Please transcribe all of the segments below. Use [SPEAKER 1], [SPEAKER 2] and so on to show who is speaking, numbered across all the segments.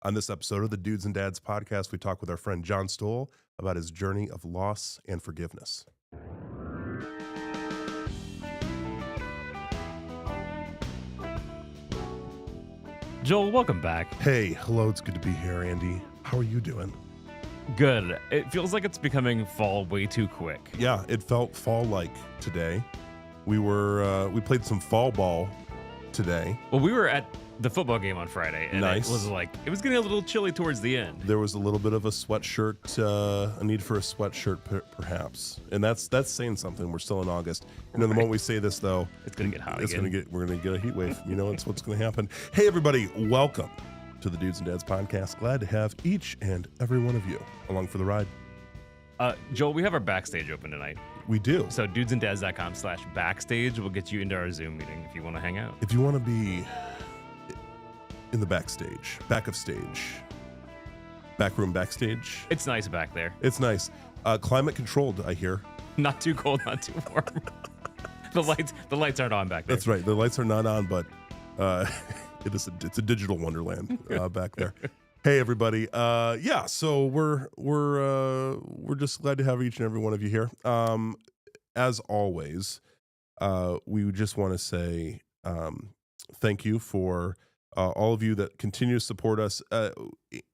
[SPEAKER 1] On this episode of the Dudes and Dads podcast, we talk with our friend John Stoll about his journey of loss and forgiveness.
[SPEAKER 2] Joel, welcome back.
[SPEAKER 1] Hey, hello, it's good to be here, Andy. How are you doing?
[SPEAKER 2] Good. It feels like it's becoming fall way too quick.
[SPEAKER 1] Yeah, it felt fall-like today. We played some fall ball today.
[SPEAKER 2] Well, we were at the football game on Friday, and
[SPEAKER 1] Nice.
[SPEAKER 2] it was getting a little chilly towards the end.
[SPEAKER 1] There was a little bit of a sweatshirt, a need for a sweatshirt perhaps. And that's saying something. We're still in August. You know, the moment we say this, though,
[SPEAKER 2] It's gonna get hot
[SPEAKER 1] we're
[SPEAKER 2] again.
[SPEAKER 1] gonna get a heat wave. You know, it's what's gonna happen. Hey everybody, welcome to the Dudes and Dads podcast. Glad to have each and every one of you along for the ride.
[SPEAKER 2] Joel, we have our backstage open tonight.
[SPEAKER 1] We do.
[SPEAKER 2] So dudesanddads.com/backstage will get you into our Zoom meeting if you want to hang out.
[SPEAKER 1] If you want to be in the backstage, back of stage, back room backstage,
[SPEAKER 2] It's nice back there.
[SPEAKER 1] it's nice. Climate controlled, I hear.
[SPEAKER 2] Not too cold, not too warm. The lights aren't on back there.
[SPEAKER 1] That's right. The lights are not on, but it's a digital wonderland back there. Hey everybody. So we're just glad to have each and every one of you here. As always, we just want to say thank you for all of you that continue to support us.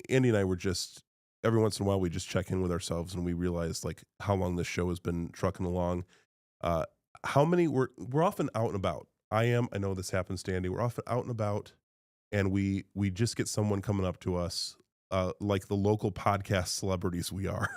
[SPEAKER 1] Andy and I were just every once in a while we just check in with ourselves and we realize like how long this show has been trucking along. How many we're often out and about. I know this happens to Andy. We're often out and about, and we just get someone coming up to us, like the local podcast celebrities we are,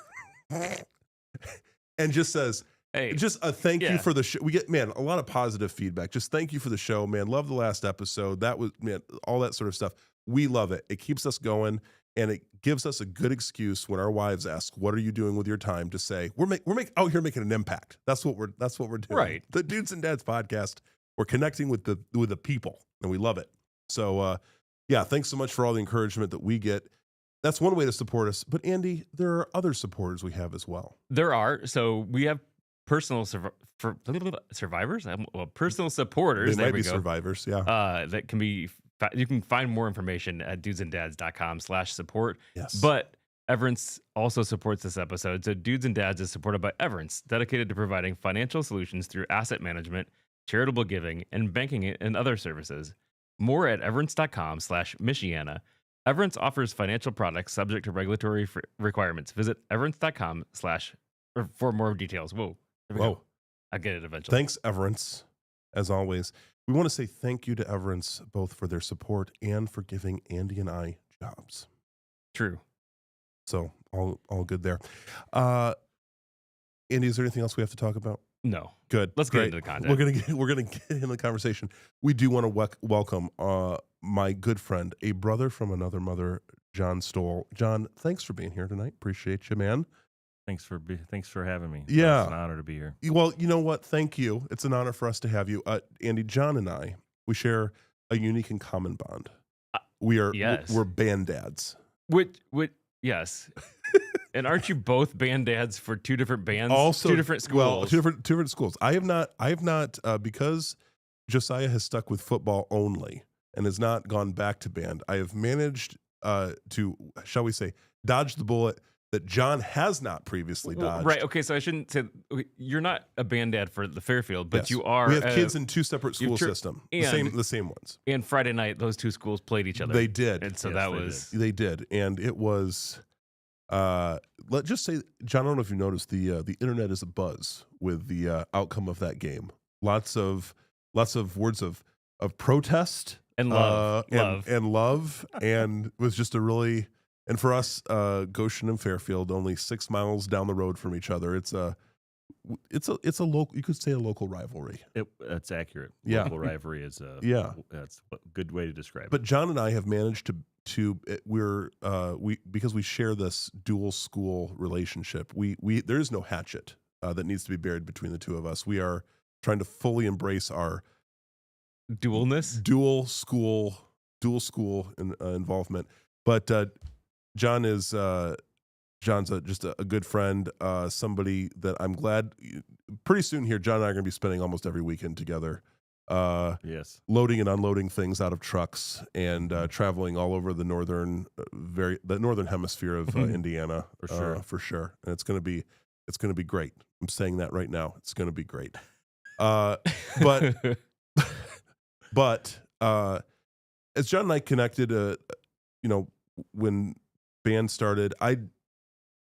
[SPEAKER 1] and just says,
[SPEAKER 2] Hey,
[SPEAKER 1] just a thank you
[SPEAKER 2] yeah.
[SPEAKER 1] for the show. We get, man, a lot of positive feedback. Just thank you for the show, man. Love the last episode. That was, man, all that sort of stuff. We love it. It keeps us going, and it gives us a good excuse when our wives ask, "What are you doing with your time?" to say, "We're out here making an impact." That's what we're doing.
[SPEAKER 2] Right.
[SPEAKER 1] The Dudes and Dads podcast. We're connecting with the people, and we love it. So, thanks so much for all the encouragement that we get. That's one way to support us. But Andy, there are other supporters we have as well.
[SPEAKER 2] There are. So we have personal survivors, personal supporters.
[SPEAKER 1] They
[SPEAKER 2] There
[SPEAKER 1] might
[SPEAKER 2] we
[SPEAKER 1] be
[SPEAKER 2] go.
[SPEAKER 1] survivors. Yeah.
[SPEAKER 2] That can be. You can find more information at dudesanddads.com/support.
[SPEAKER 1] Yes.
[SPEAKER 2] But Everence also supports this episode. So Dudes and Dads is supported by Everence, dedicated to providing financial solutions through asset management, charitable giving, and banking and other services. More at everence.com/Michiana. Everence offers financial products subject to regulatory requirements. Visit everence.com/ for more details. Whoa. There we
[SPEAKER 1] Whoa.
[SPEAKER 2] go. I'll get it eventually.
[SPEAKER 1] Thanks, Everence. As always, we want to say thank you to Everence both for their support and for giving Andy and I jobs.
[SPEAKER 2] True.
[SPEAKER 1] So all good there. Andy, is there anything else we have to talk about?
[SPEAKER 2] No.
[SPEAKER 1] Good.
[SPEAKER 2] Let's get
[SPEAKER 1] Great.
[SPEAKER 2] into the content.
[SPEAKER 1] We're gonna get in the conversation. We do want to welcome my good friend, a brother from another mother, John Stoll. John, thanks for being here tonight. Appreciate you, man.
[SPEAKER 3] Thanks for having me.
[SPEAKER 1] Yeah.
[SPEAKER 3] It's an honor to be here.
[SPEAKER 1] Well, you know what? Thank you. It's an honor for us to have you. Andy, John and I, we share a unique and common bond.
[SPEAKER 2] Yes.
[SPEAKER 1] We're band dads.
[SPEAKER 2] Yes. And aren't you both band dads for two different bands?
[SPEAKER 1] Also,
[SPEAKER 2] two different schools.
[SPEAKER 1] Well, two different schools. I have not, because Josiah has stuck with football only and has not gone back to band. I have managed to, shall we say, dodge the bullet that John has not previously dodged.
[SPEAKER 2] Right. Okay. So I shouldn't say you're not a band dad for the Fairfield, but
[SPEAKER 1] Yes.
[SPEAKER 2] you are.
[SPEAKER 1] We have kids in two separate school
[SPEAKER 2] true.
[SPEAKER 1] systems.
[SPEAKER 2] And-
[SPEAKER 1] The same ones.
[SPEAKER 2] And Friday night, those two schools played each other.
[SPEAKER 1] They did.
[SPEAKER 2] And so
[SPEAKER 3] Yes,
[SPEAKER 2] that
[SPEAKER 3] they
[SPEAKER 2] was.
[SPEAKER 1] They did, and it was. Let's just say, John, I don't know if you noticed the internet is abuzz with the outcome of that game. Lots of words of protest
[SPEAKER 2] And love.
[SPEAKER 1] and love, and it was just a really. And for us, Goshen and Fairfield, only 6 miles down the road from each other. It's a local. You could say a local rivalry.
[SPEAKER 3] That's accurate.
[SPEAKER 1] Yeah.
[SPEAKER 3] Local rivalry is that's a good way to describe
[SPEAKER 1] But John and I have managed to because we share this dual school relationship. We there is no hatchet that needs to be buried between the two of us. We are trying to fully embrace our
[SPEAKER 2] Dualness.
[SPEAKER 1] dual school involvement. But John's just a good friend, somebody that I'm glad pretty soon here, John and I are going to be spending almost every weekend together
[SPEAKER 3] Yes.
[SPEAKER 1] loading and unloading things out of trucks and traveling all over the northern hemisphere of Indiana for sure. And it's gonna be great. I'm saying that right now. It's gonna be great. But as John and I connected, when band started,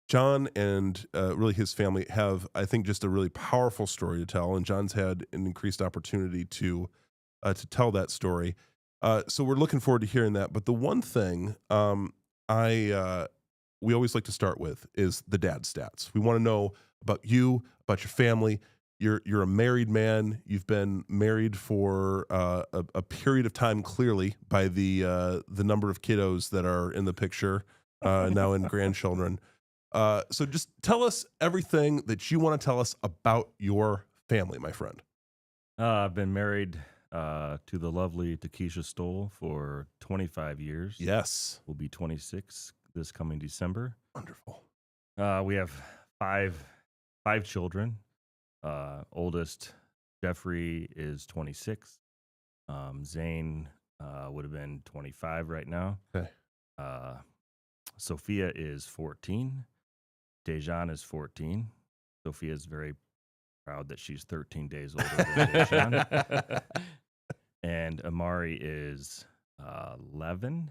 [SPEAKER 1] John and really his family have, I think, just a really powerful story to tell, and John's had an increased opportunity to tell that story. So we're looking forward to hearing that. But the one thing we always like to start with is the dad stats. We want to know about you, about your family. You're a married man. You've been married for a period of time, clearly, by the number of kiddos that are in the picture now and grandchildren. So just tell us everything that you want to tell us about your family, my friend.
[SPEAKER 3] I've been married to the lovely Takesha Stoll for 25 years.
[SPEAKER 1] Yes.
[SPEAKER 3] We'll be 26 this coming December.
[SPEAKER 1] Wonderful.
[SPEAKER 3] We have five children. Oldest Jeffrey is 26. Zane would have been 25 right now.
[SPEAKER 1] Okay.
[SPEAKER 3] Sophia is 14. Dejan is 14. Sophia is very proud that she's 13 days older than Dejan. And Amari is 11.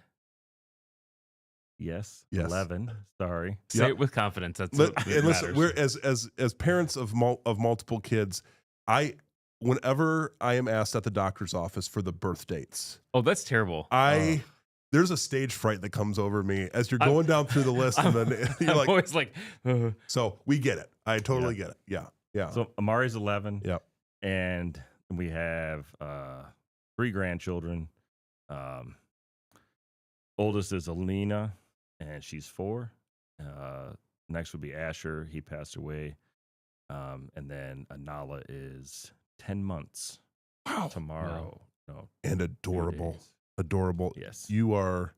[SPEAKER 3] Yes, 11. Sorry.
[SPEAKER 2] Say it with confidence. That's what
[SPEAKER 1] and listen,
[SPEAKER 2] matters.
[SPEAKER 1] we're as parents of multiple kids. Whenever I am asked at the doctor's office for the birth dates,
[SPEAKER 2] Oh, that's terrible.
[SPEAKER 1] There's a stage fright that comes over me as you're going down through the list, and then you're
[SPEAKER 2] I'm
[SPEAKER 1] like,
[SPEAKER 2] always like,
[SPEAKER 1] so we get it. I totally get it. Yeah.
[SPEAKER 3] So Amari's 11.
[SPEAKER 1] Yep.
[SPEAKER 3] And we have 3 grandchildren. Oldest is Alina, and she's 4. Next would be Asher. He passed away. And then Anala is 10 months.
[SPEAKER 1] Wow.
[SPEAKER 3] Tomorrow.
[SPEAKER 2] Wow.
[SPEAKER 3] No,
[SPEAKER 1] And
[SPEAKER 3] 2
[SPEAKER 1] adorable.
[SPEAKER 3] days.
[SPEAKER 1] Adorable.
[SPEAKER 3] Yes.
[SPEAKER 1] You are,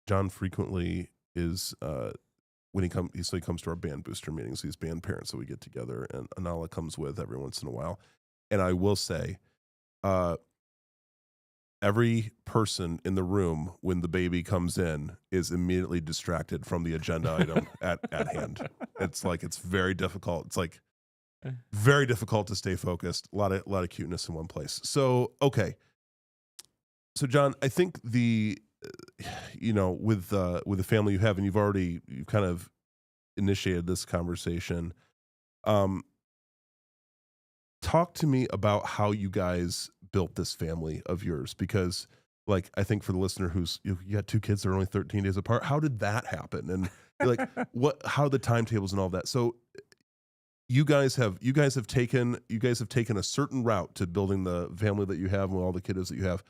[SPEAKER 1] John frequently is, when he comes to our band booster meetings, these band parents that we get together, and Anala comes with every once in a while. And I will say, every person in the room when the baby comes in is immediately distracted from the agenda item at hand. It's like, it's very difficult. It's like very difficult to stay focused. A lot of cuteness in one place. So, okay. So John, I think with the family you have, and you've kind of initiated this conversation. Talk to me about how you guys built this family of yours, because like, I think for the listener you got 2 kids that are only 13 days apart, how did that happen? And like, how are the timetables and all that? So you guys have taken a certain route to building the family that you have and all the kiddos that you have.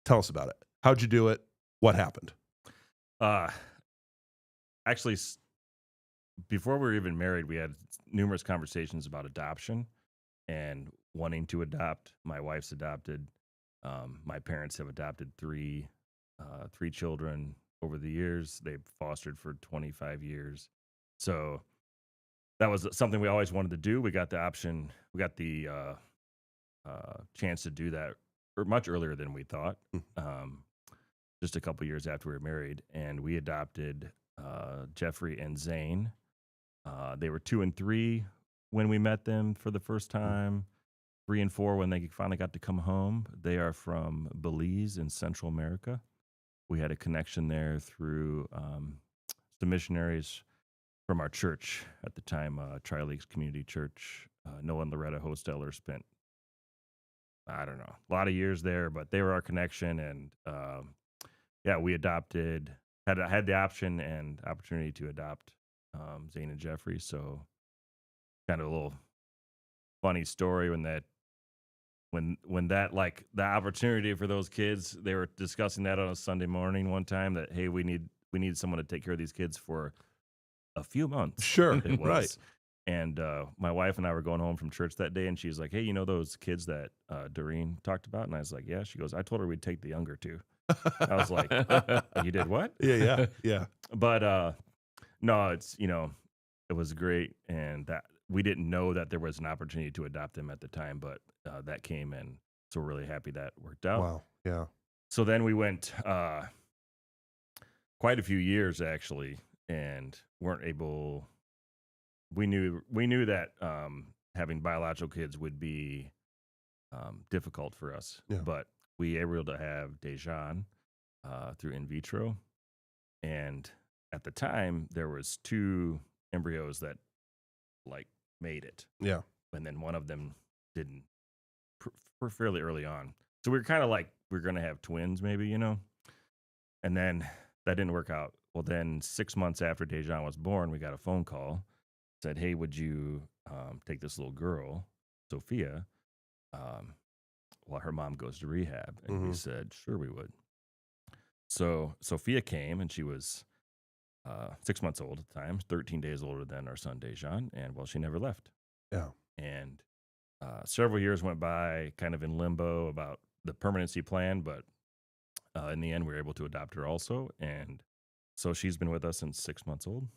[SPEAKER 1] Tell us about it. How'd you do it? What happened?
[SPEAKER 3] Actually, before we were even married, we had numerous conversations about adoption and wanting to adopt. My wife's adopted. My parents have adopted 3 children over the years. They've fostered for 25 years. So that was something we always wanted to do. We got the option. We got the chance to do that much earlier than we thought. Just a couple years after we were married, and we adopted Jeffrey and Zane. They were 2 and 3 when we met them for the first time. 3 and 4 when they finally got to come home. They are from Belize in Central America. We had a connection there through some missionaries from our church at the time, Tri-Lakes Community Church. Noah and Loretta Hosteller spent, I don't know, a lot of years there, but they were our connection. And we adopted, had the option and opportunity to adopt Zane and Jeffrey. So kind of a little funny story when that like the opportunity for those kids, they were discussing that on a Sunday morning one time, that, hey, we need someone to take care of these kids for a few months.
[SPEAKER 1] Sure.
[SPEAKER 3] It was.
[SPEAKER 1] Right.
[SPEAKER 3] And my wife and I were going home from church that day, and she's like, hey, you know those kids that Doreen talked about? And I was like, yeah. She goes, I told her we'd take the younger 2. I was like, you did what?
[SPEAKER 1] Yeah.
[SPEAKER 3] But no, it's, it was great. And that we didn't know that there was an opportunity to adopt them at the time, but that came in. So we're really happy that worked out.
[SPEAKER 1] Wow. Yeah.
[SPEAKER 3] So then we went quite a few years actually, and weren't able. We knew that having biological kids would be difficult for us,
[SPEAKER 1] Yeah.
[SPEAKER 3] but we were able to have Dejan through in vitro, and at the time there was 2 embryos that like made it,
[SPEAKER 1] Yeah.
[SPEAKER 3] and then one of them didn't for fairly early on. So we were kind of like we're gonna have twins, maybe, and then that didn't work out. Well, then 6 months after Dejan was born, we got a phone call, said, "Hey, would you take this little girl, Sophia, while her mom goes to rehab?" And we said, "Sure, we would." So Sophia came, and she was 6 months old at the time, 13 days older than our son Dejan, and well, she never left.
[SPEAKER 1] Yeah.
[SPEAKER 3] And several years went by, kind of in limbo about the permanency plan, but in the end, we were able to adopt her also, and so she's been with us since 6 months old.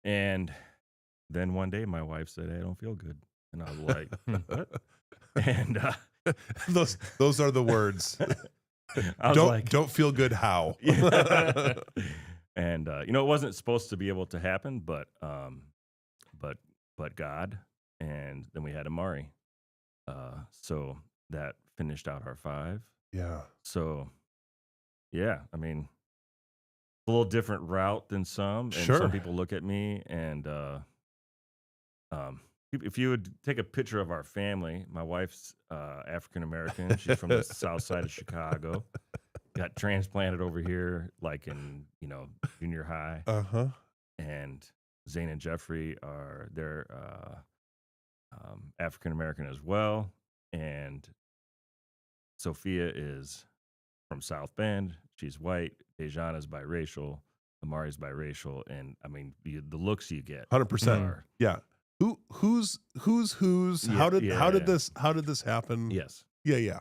[SPEAKER 3] And then one day, my wife said, "Hey, I don't feel good," and I was like, "What?" And
[SPEAKER 1] those are the words.
[SPEAKER 3] I was
[SPEAKER 1] Don't feel good. How?
[SPEAKER 3] Yeah. And it wasn't supposed to be able to happen, but God. And then we had Amari. So that finished out our 5.
[SPEAKER 1] Yeah.
[SPEAKER 3] So yeah, I mean, a little different route than some, and
[SPEAKER 1] Sure.
[SPEAKER 3] some people look at me and if you would take a picture of our family, my wife's African American. She's from the south side of Chicago. Got transplanted over here, like in junior high. And Zane and Jeffrey they're African American as well. And Sophia is from South Bend. She's white. Dejan is biracial. Amari's biracial. And I mean, the looks you get,
[SPEAKER 1] 100%. Yeah. Who's?
[SPEAKER 3] Yeah,
[SPEAKER 1] How did
[SPEAKER 3] yeah.
[SPEAKER 1] this happen?
[SPEAKER 3] Yes.
[SPEAKER 1] Yeah.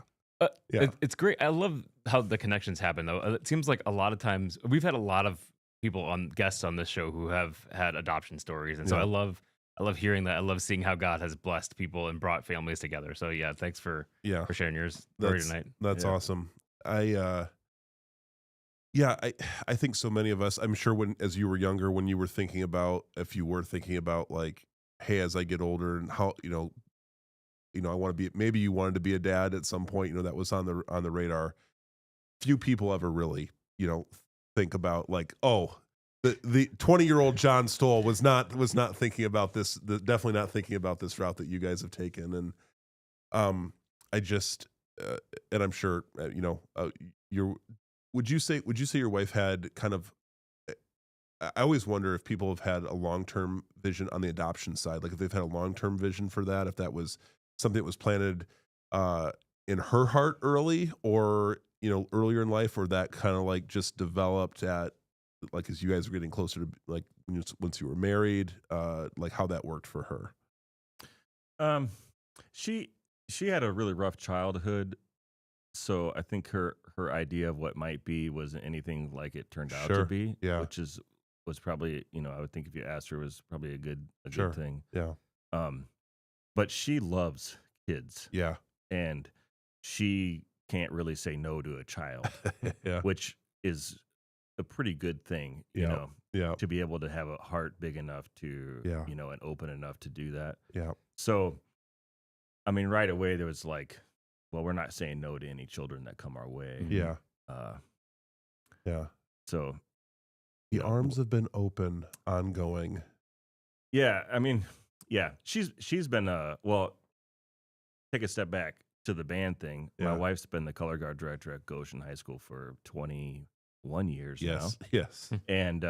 [SPEAKER 2] It's great. I love how the connections happen, though. It seems like a lot of times we've had a lot of people guests on this show who have had adoption stories, and so
[SPEAKER 1] Yeah.
[SPEAKER 2] I love hearing that. I love seeing how God has blessed people and brought families together. So yeah, thanks for sharing your story tonight.
[SPEAKER 1] That's
[SPEAKER 3] Yeah.
[SPEAKER 1] awesome. I think so many of us, I'm sure as you were younger, when you were thinking about, if you were thinking about like, hey, as I get older and how, I want to be, maybe you wanted to be a dad at some point, that was on the radar. Few people ever really, think about like, oh, the 20-year-old John Stoll was not thinking about this, definitely not thinking about this route that you guys have taken. And I just, and I'm sure, would you say your wife had kind of, I always wonder if people have had a long-term vision on the adoption side, like if they've had a long-term vision for that, if that was something that was planted in her heart early, or earlier in life, or that kind of like just developed at like as you guys were getting closer to like once you were married, like how that worked for her.
[SPEAKER 3] She had a really rough childhood, so I think her idea of what might be wasn't anything like it turned out to be.
[SPEAKER 1] Yeah.
[SPEAKER 3] Which was probably, I would think if you asked her, was probably a good thing.
[SPEAKER 1] Yeah.
[SPEAKER 3] But she loves kids.
[SPEAKER 1] Yeah.
[SPEAKER 3] And she can't really say no to a child,
[SPEAKER 1] Yeah.
[SPEAKER 3] which is a pretty good thing,
[SPEAKER 1] Yeah.
[SPEAKER 3] to be able to have a heart big enough to,
[SPEAKER 1] Yeah.
[SPEAKER 3] and open enough to do that.
[SPEAKER 1] Yeah.
[SPEAKER 3] So, I mean, right away there was like, well, we're not saying no to any children that come our way.
[SPEAKER 1] Yeah.
[SPEAKER 3] Yeah. So
[SPEAKER 1] The arms have been open, ongoing.
[SPEAKER 3] yeah, I mean, yeah, she's been well, take a step back to the band thing.
[SPEAKER 1] Yeah.
[SPEAKER 3] My wife's been the color guard director at Goshen High School for 21 years now.
[SPEAKER 1] Yes.
[SPEAKER 3] And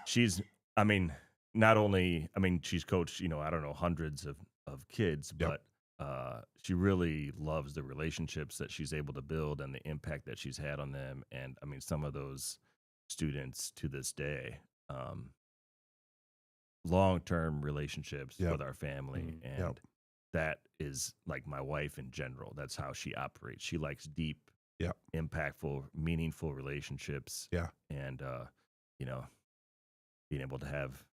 [SPEAKER 3] she's, I mean, not only, I mean, she's coached, I don't know, hundreds of kids,
[SPEAKER 1] Yep.
[SPEAKER 3] but she really loves the relationships that she's able to build and the impact that she's had on them. And I mean, some of those students to this day, long-term relationships
[SPEAKER 1] Yep.
[SPEAKER 3] with our family. And
[SPEAKER 1] Yep.
[SPEAKER 3] that is like my wife in general. That's how she operates. She likes deep,
[SPEAKER 1] Yep.
[SPEAKER 3] impactful, meaningful relationships.
[SPEAKER 1] Yeah.
[SPEAKER 3] And, being able to have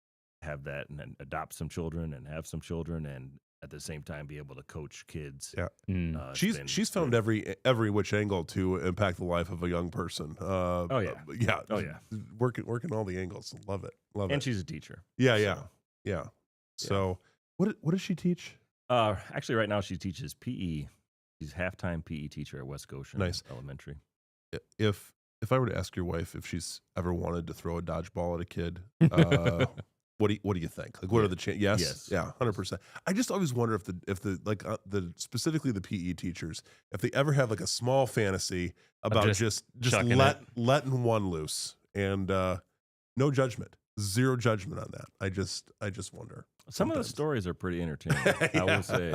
[SPEAKER 3] have that and then adopt some children and have some children and at the same time be able to coach kids.
[SPEAKER 1] Yeah.
[SPEAKER 3] It's
[SPEAKER 1] She's
[SPEAKER 3] been
[SPEAKER 1] found
[SPEAKER 3] good.
[SPEAKER 1] every which angle to impact the life of a young person.
[SPEAKER 3] Oh yeah.
[SPEAKER 1] Yeah.
[SPEAKER 3] Oh yeah.
[SPEAKER 1] Working all the angles. Love it. Love
[SPEAKER 3] And
[SPEAKER 1] it.
[SPEAKER 3] she's a teacher.
[SPEAKER 1] Yeah,
[SPEAKER 3] so,
[SPEAKER 1] yeah. Yeah. So what does she teach?
[SPEAKER 3] Actually right now she teaches PE. She's halftime PE teacher at West Goshen
[SPEAKER 1] Nice.
[SPEAKER 3] Elementary.
[SPEAKER 1] If I were to ask your wife if she's ever wanted to throw a dodgeball at a kid, what do you think? Like, what are the chances? Yes, yeah, 100%. I just always wonder if the specifically the PE teachers, if they ever have like a small fantasy about just letting one loose and no judgment, zero judgment on that. I just wonder.
[SPEAKER 3] Some of the stories are pretty entertaining. I will say.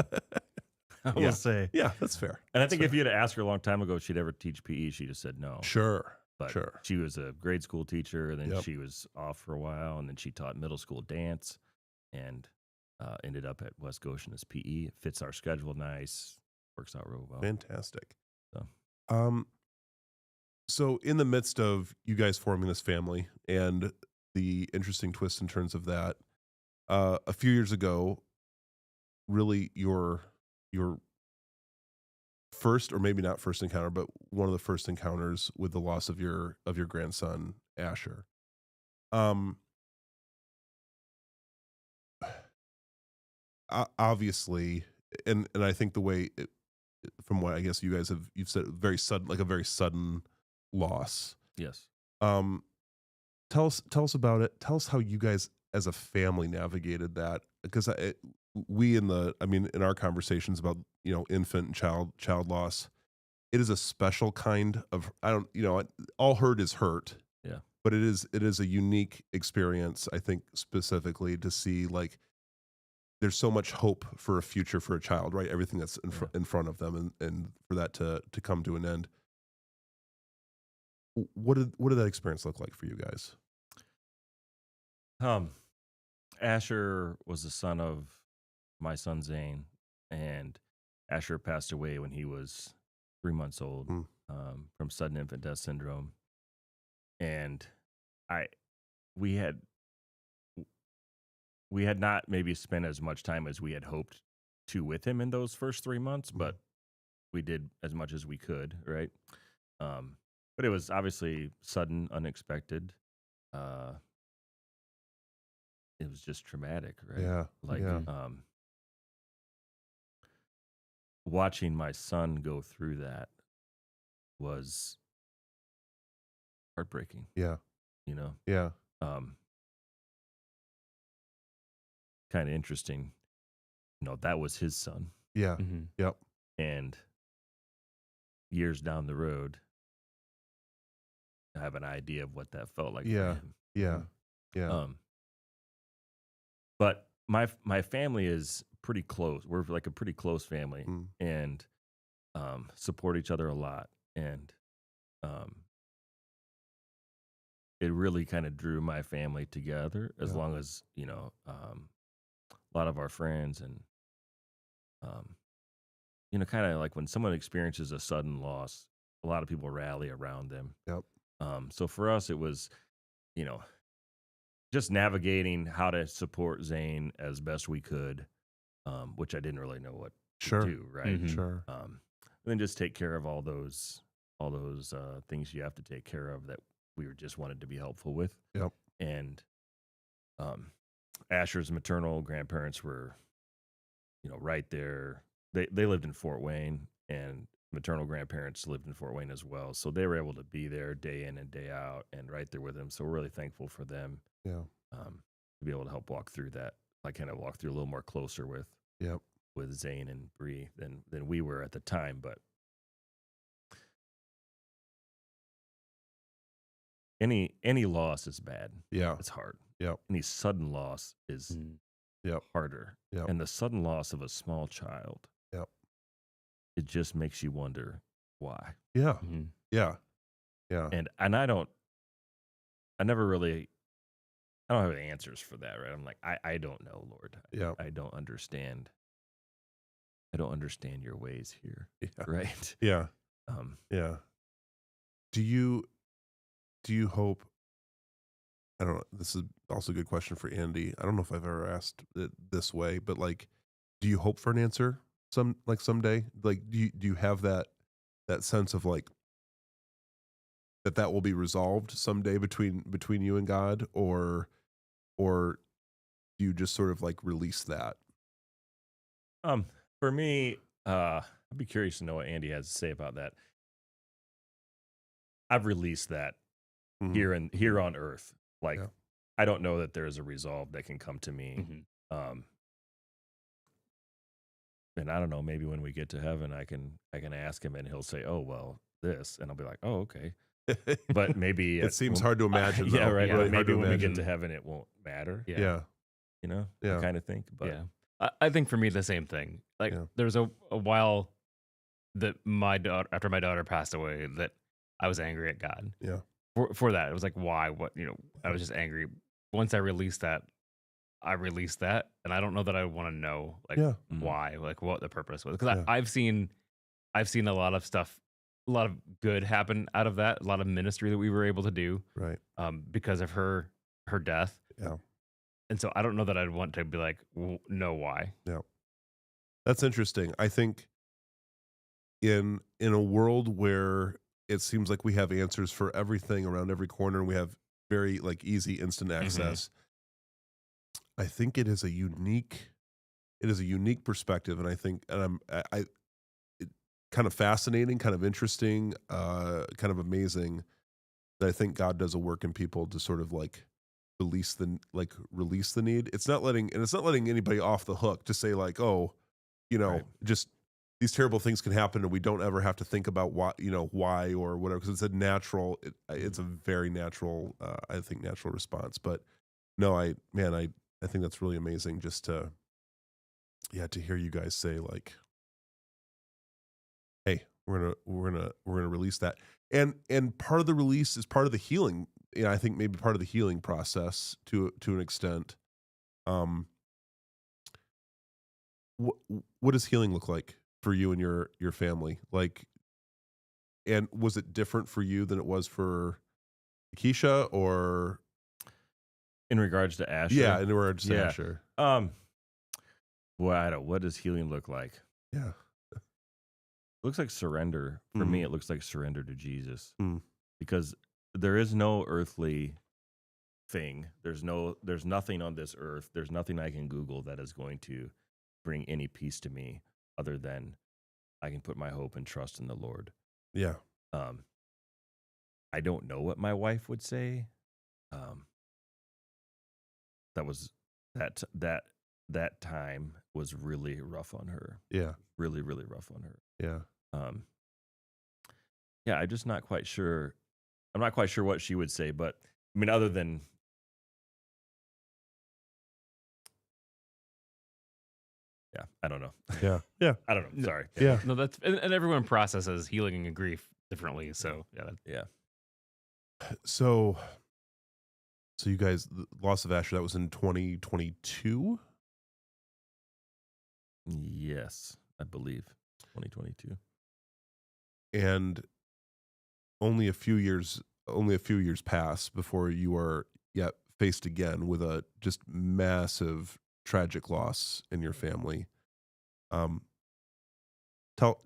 [SPEAKER 3] I will say.
[SPEAKER 1] Yeah, that's fair.
[SPEAKER 3] And I think if you had asked her a long time ago if she'd ever teach PE, she'd have said no.
[SPEAKER 1] Sure.
[SPEAKER 3] But
[SPEAKER 1] sure.
[SPEAKER 3] she was a grade school teacher, and then
[SPEAKER 1] Yep.
[SPEAKER 3] she was off for a while, and then she taught middle school dance, and ended up at West Goshen as PE. It fits our schedule nice, works out real well.
[SPEAKER 1] Fantastic.
[SPEAKER 3] So.
[SPEAKER 1] So in the midst of you guys forming this family and the interesting twists and turns of that, a few years ago, really your first, or maybe not first encounter, but one of the first encounters with the loss of your grandson Asher. Obviously, and I think the way from what I guess you've said, very sudden, like a very sudden loss.
[SPEAKER 3] Yes.
[SPEAKER 1] Tell us about it. Tell us how you guys as a family navigated that, because in our conversations about infant and child loss, it is a special kind of, all hurt is hurt.
[SPEAKER 3] Yeah.
[SPEAKER 1] But it is a unique experience, I think, specifically to see like there's so much hope for a future for a child, right? Everything that's in front of them, and for that to come to an end. What did that experience look like for you guys?
[SPEAKER 3] Asher was the son of my son Zane, and Asher passed away when he was 3 months old from sudden infant death syndrome. And we had not maybe spent as much time as we had hoped to with him in those first 3 months, but we did as much as we could, right? But it was obviously sudden, unexpected. It was just traumatic, right?
[SPEAKER 1] Yeah.
[SPEAKER 3] Like,
[SPEAKER 1] yeah.
[SPEAKER 3] Watching my son go through that was heartbreaking.
[SPEAKER 1] Yeah. Yeah.
[SPEAKER 3] Kind of interesting. That was his son.
[SPEAKER 1] Yeah.
[SPEAKER 2] Mm-hmm.
[SPEAKER 1] Yep.
[SPEAKER 3] And years down the road, I have an idea of what that felt like
[SPEAKER 1] Yeah.
[SPEAKER 3] for him.
[SPEAKER 1] Yeah. Yeah.
[SPEAKER 3] But my family is pretty close. We're like a pretty close family, and support each other a lot. And it really kind of drew my family together, as long as a lot of our friends and kind of like when someone experiences a sudden loss, a lot of people rally around them.
[SPEAKER 1] Yep.
[SPEAKER 3] So for us, it was, just navigating how to support Zane as best we could, which I didn't really know what to do, right?
[SPEAKER 2] Mm-hmm.
[SPEAKER 1] Sure.
[SPEAKER 3] And then just take care of all those things you have to take care of that we just wanted to be helpful with.
[SPEAKER 1] Yep.
[SPEAKER 3] And Asher's maternal grandparents were, right there. They lived in Fort Wayne, and maternal grandparents lived in Fort Wayne as well. So they were able to be there day in and day out and right there with him. So we're really thankful for them.
[SPEAKER 1] Yeah.
[SPEAKER 3] To be able to help walk through that. I kind of walk through a little more closer with Zane and Bree than we were at the time, but any loss is bad.
[SPEAKER 1] Yeah.
[SPEAKER 3] It's hard.
[SPEAKER 1] Yep.
[SPEAKER 3] Any sudden loss is harder.
[SPEAKER 1] Yep.
[SPEAKER 3] And the sudden loss of a small child, it just makes you wonder why.
[SPEAKER 1] Yeah.
[SPEAKER 2] Mm-hmm.
[SPEAKER 1] Yeah. Yeah.
[SPEAKER 3] And I don't have answers for that, right? I'm like, I don't know, Lord.
[SPEAKER 1] Yeah.
[SPEAKER 3] I don't understand. I don't understand your ways here.
[SPEAKER 1] Yeah.
[SPEAKER 3] Right.
[SPEAKER 1] Yeah. Yeah. Do you hope, I don't know, this is also a good question for Andy. I don't know if I've ever asked it this way, but like, do you hope for an answer someday? Like, do you have that sense of like that will be resolved someday between you and God, or do you just sort of like release that?
[SPEAKER 3] Um, for me, I'd be curious to know what Andy has to say about that. I've released that
[SPEAKER 1] Mhm.
[SPEAKER 3] here on Earth. Like,
[SPEAKER 1] Yeah.
[SPEAKER 3] I don't know that there is a resolve that can come to me.
[SPEAKER 2] Mhm.
[SPEAKER 3] Um, and I don't know. Maybe when we get to heaven, I can ask him, and he'll say, "Oh, well, this," and I'll be like, "Oh, okay." But maybe
[SPEAKER 1] It seems hard to imagine,
[SPEAKER 3] yeah,
[SPEAKER 1] though.
[SPEAKER 3] right.
[SPEAKER 2] Yeah.
[SPEAKER 3] But
[SPEAKER 1] Really hard
[SPEAKER 3] maybe
[SPEAKER 1] to
[SPEAKER 3] when we get
[SPEAKER 1] imagine.
[SPEAKER 3] to heaven, it won't matter.
[SPEAKER 2] Yeah.
[SPEAKER 1] Yeah.
[SPEAKER 3] You know,
[SPEAKER 1] Yeah.
[SPEAKER 3] I kind of think. But
[SPEAKER 2] Yeah. I think for me the same thing. Like
[SPEAKER 1] Yeah.
[SPEAKER 2] there was a while that my daughter after my daughter passed away that I was angry at God
[SPEAKER 1] Yeah.
[SPEAKER 2] for that. It was like why what I
[SPEAKER 1] Yeah.
[SPEAKER 2] was just angry. Once I released that, and I don't know that I want to know like
[SPEAKER 1] Yeah.
[SPEAKER 2] why, like what the purpose was because
[SPEAKER 1] Yeah.
[SPEAKER 2] I've seen a lot of stuff, a lot of good happen out of that, a lot of ministry that we were able to do
[SPEAKER 1] Right.
[SPEAKER 2] because of her death.
[SPEAKER 1] Yeah.
[SPEAKER 2] And so I don't know that I'd want to be like, no, why?
[SPEAKER 1] Yeah. That's interesting. I think in a world where it seems like we have answers for everything around every corner, and we have very like easy instant access. I think it is a unique perspective, and I think and I it, kind of fascinating, kind of interesting, kind of amazing that I think God does a work in people to sort of like release the need. It's not letting anybody off the hook to say like, oh,
[SPEAKER 3] Right.
[SPEAKER 1] just these terrible things can happen and we don't ever have to think about why or whatever, because it's a natural it's a very natural I think natural response. But no, I think that's really amazing just to hear you guys say like, hey, we're gonna release that. And part of the release is part of the healing. I think maybe part of the healing process to an extent. um what what does healing look like for you and your family? Like, and was it different for you than it was for Keisha, or
[SPEAKER 3] in regards to Asher,
[SPEAKER 1] yeah, in regards to
[SPEAKER 3] yeah.
[SPEAKER 1] Asher?
[SPEAKER 3] Well, I don't. What does healing look like?
[SPEAKER 1] Yeah.
[SPEAKER 3] Looks like surrender. For me, it looks like surrender to Jesus,
[SPEAKER 1] Mm.
[SPEAKER 3] because there is no earthly thing. There's nothing on this earth. There's nothing I can Google that is going to bring any peace to me other than I can put my hope and trust in the Lord.
[SPEAKER 1] Yeah.
[SPEAKER 3] Um, I don't know what my wife would say. That was that time was really rough on her.
[SPEAKER 1] Yeah.
[SPEAKER 3] Really, really rough on her.
[SPEAKER 1] Yeah.
[SPEAKER 3] Yeah, I'm just not quite sure. I'm not quite sure what she would say, but I mean, other than I don't know.
[SPEAKER 1] Yeah. Yeah.
[SPEAKER 3] I don't know. Sorry.
[SPEAKER 1] Yeah.
[SPEAKER 2] No, that's and everyone processes healing and grief differently. So
[SPEAKER 3] Yeah.
[SPEAKER 1] So you guys, the loss of Asher, that was in 2022.
[SPEAKER 3] Yes, I believe 2022.
[SPEAKER 1] And only a few years pass before you are yet faced again with a just massive tragic loss in your family. Tell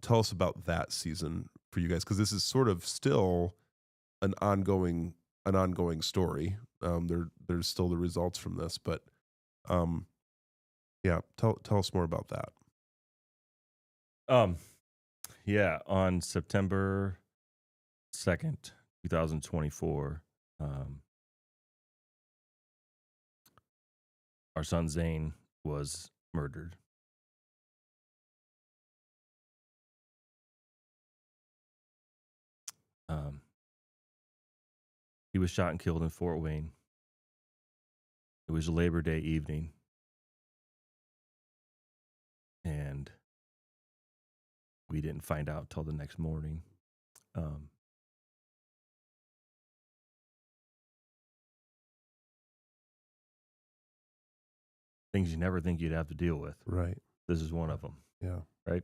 [SPEAKER 1] us about that season for you guys, because this is sort of still an ongoing story. There's still the results from this, but yeah, tell us more about that.
[SPEAKER 3] Yeah, on September 2nd, 2024, our son Zane was murdered. He was shot and killed in Fort Wayne. It was a Labor Day evening, and we didn't find out till the next morning. Things you never think you'd have to deal with.
[SPEAKER 1] Right.
[SPEAKER 3] This is one of them.
[SPEAKER 1] Yeah.
[SPEAKER 3] Right.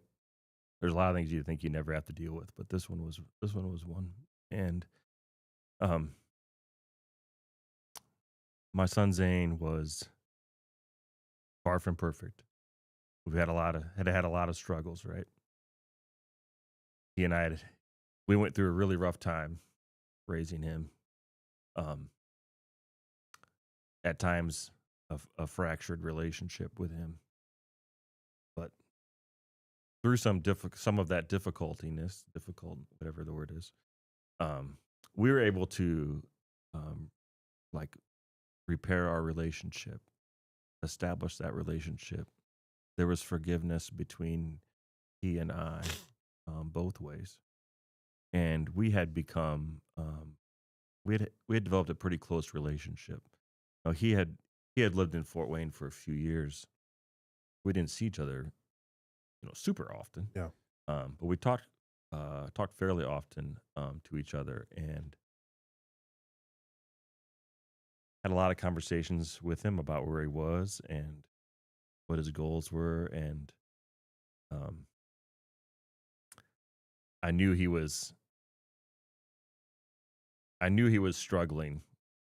[SPEAKER 3] There's a lot of things you think you never have to deal with, but this one was one. And my son Zane was far from perfect. We've had a lot of struggles, right? He and I we went through a really rough time raising him. Um, at times, a fractured relationship with him, but through some of that difficult, whatever the word is, we were able to um, like repair our relationship, establish that relationship. There was forgiveness between he and I, both ways, and we had become we had developed a pretty close relationship. Now he had lived in Fort Wayne for a few years. We didn't see each other, super often.
[SPEAKER 1] Yeah.
[SPEAKER 3] But we talked fairly often to each other, and had a lot of conversations with him about where he was and what his goals were, and um, I knew he was struggling,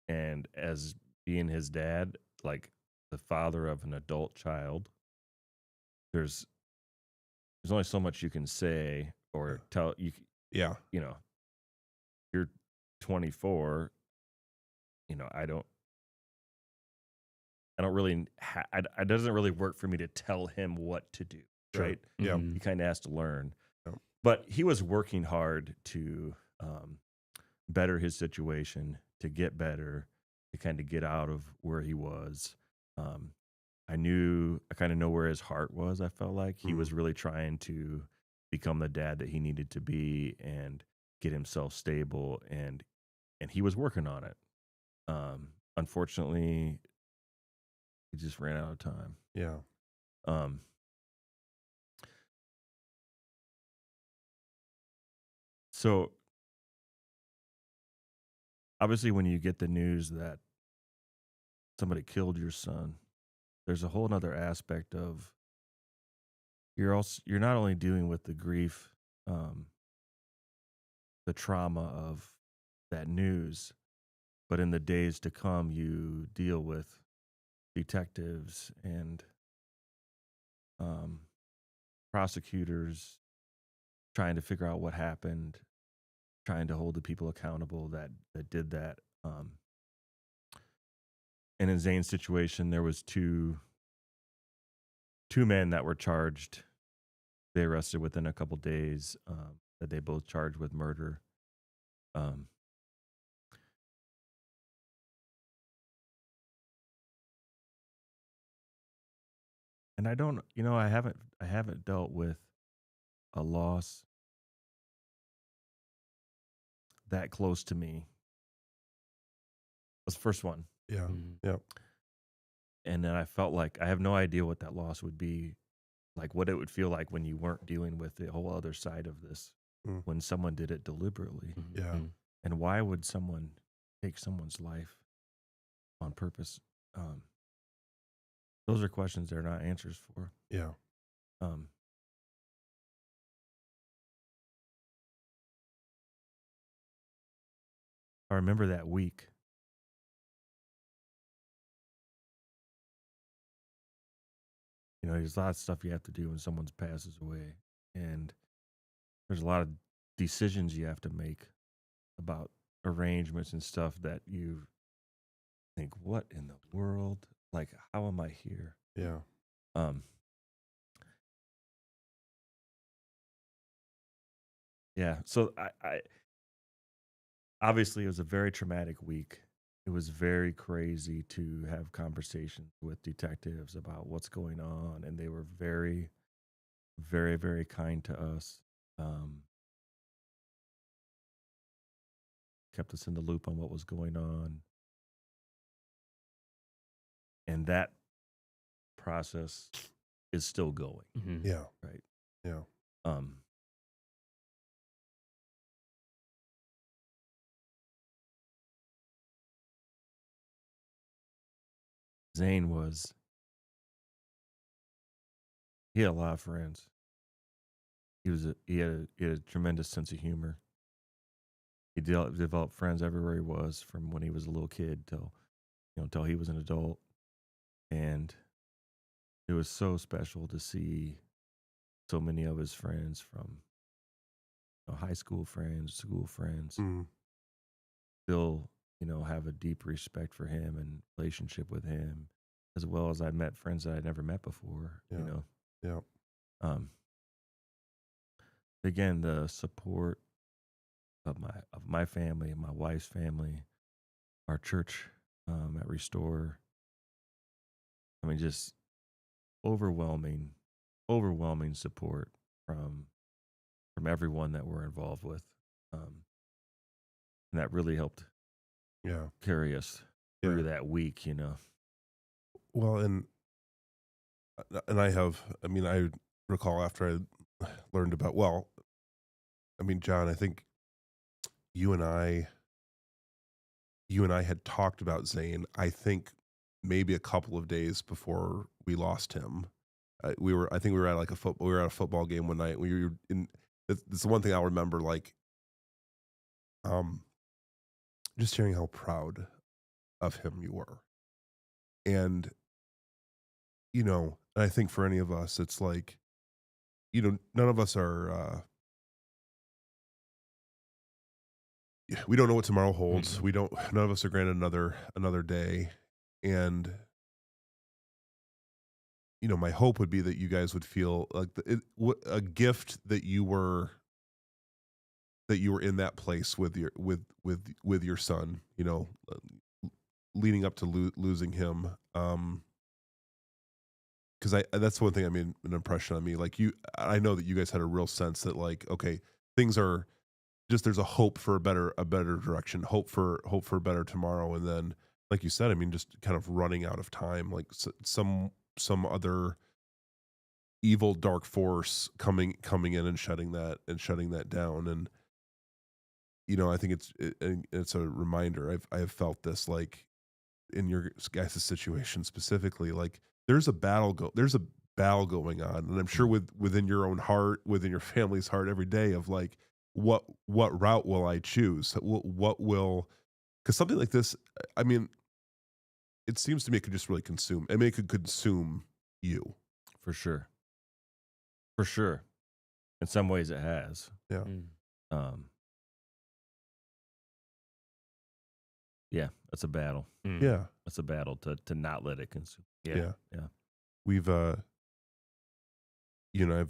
[SPEAKER 3] and as being his dad, like the father of an adult child, there's only so much you can say or tell you.
[SPEAKER 1] Yeah.
[SPEAKER 3] You're 24. I don't really. It doesn't really work for me to tell him what to do.
[SPEAKER 1] Sure.
[SPEAKER 3] Right?
[SPEAKER 1] Yeah.
[SPEAKER 2] Mhm.
[SPEAKER 3] He kind of has to learn.
[SPEAKER 1] Yeah.
[SPEAKER 3] But he was working hard to better his situation, to get better, to kind of get out of where he was. Um, I kind of know where his heart was. I felt like he was really trying to become the dad that he needed to be and get himself stable, and he was working on it. Unfortunately, he just ran out of time.
[SPEAKER 1] Yeah.
[SPEAKER 3] Um, so obviously, when you get the news that somebody killed your son, there's a whole other aspect of you're not only dealing with the grief, um, the trauma of that news, but in the days to come, you deal with detectives and um, prosecutors trying to figure out what happened, trying to hold the people accountable that did that. And in Zane's situation, there was two men that were charged. They arrested within a couple days. That they both charged with murder. Um, and I don't, I haven't dealt with a loss that close to me. It was the first one.
[SPEAKER 1] Yeah.
[SPEAKER 2] Mhm.
[SPEAKER 1] Yeah.
[SPEAKER 3] And then I felt like I have no idea what that loss would be, like what it would feel like when you weren't dealing with the whole other side of this,
[SPEAKER 1] Mm.
[SPEAKER 3] when someone did it deliberately.
[SPEAKER 2] Mhm.
[SPEAKER 1] Yeah.
[SPEAKER 2] Mhm.
[SPEAKER 3] And why would someone take someone's life on purpose? Those are questions there are not answers for.
[SPEAKER 1] Yeah.
[SPEAKER 3] Um, I remember that week. There's a lot of stuff you have to do when someone passes away, and there's a lot of decisions you have to make about arrangements and stuff that you think, what in the world? Like, how am I here?
[SPEAKER 1] Yeah.
[SPEAKER 3] Um, yeah. So I obviously it was a very traumatic week. It was very crazy to have conversations with detectives about what's going on, and they were very, very, very kind to us. Um, kept us in the loop on what was going on, and that process is still going.
[SPEAKER 2] Mhm.
[SPEAKER 1] Yeah.
[SPEAKER 3] Right.
[SPEAKER 1] Yeah.
[SPEAKER 3] Um, Zane he had a lot of friends. He had a tremendous sense of humor. He developed friends everywhere he was, from when he was a little kid till until he was an adult. And it was so special to see so many of his friends from high school friends, school friends,
[SPEAKER 1] Mm,
[SPEAKER 3] still, have a deep respect for him and relationship with him, as well as I met friends that I'd never met before,
[SPEAKER 1] yeah. Yeah.
[SPEAKER 3] Um, again, the support of my family and my wife's family, our church at Restore. I mean, just overwhelming, overwhelming support from everyone that we're involved with, and that really helped
[SPEAKER 1] Yeah.
[SPEAKER 3] carry us
[SPEAKER 1] Yeah.
[SPEAKER 3] through that week.
[SPEAKER 1] Well, and I recall after I learned about, well, I mean, John, I think you and I, you and I had talked about Zane, I think maybe a couple of days before we lost him. I think we were at like we were at a football game one night. We were in, it's the one thing I'll remember, like, um, just hearing how proud of him you were. And, I think for any of us, it's like, none of us are, we don't know what tomorrow holds. None of us are granted another day. And, my hope would be that you guys would feel like a gift that you were in that place with your son, leading up to losing him. Because that's one thing, I mean, an impression on me. Like, I know that you guys had a real sense that, like, okay, things are just, there's a hope for a better direction, hope for a better tomorrow. And then, like you said, I mean, just kind of running out of time, like some other evil dark force coming in and shutting that down. And I think it's a reminder. I have felt this, like, in your guys' situation specifically, like, there's a battle going on, and I'm sure within your own heart, within your family's heart, every day, of like, what route will I choose? What will, because something like this, I mean, it seems to me it could just really consume. I mean, it could consume you.
[SPEAKER 3] For sure. For sure. In some ways it has.
[SPEAKER 1] Yeah.
[SPEAKER 3] Um, yeah, that's a battle.
[SPEAKER 1] Yeah.
[SPEAKER 3] That's a battle to not let it consume.
[SPEAKER 1] Yeah.
[SPEAKER 3] Yeah.
[SPEAKER 1] We've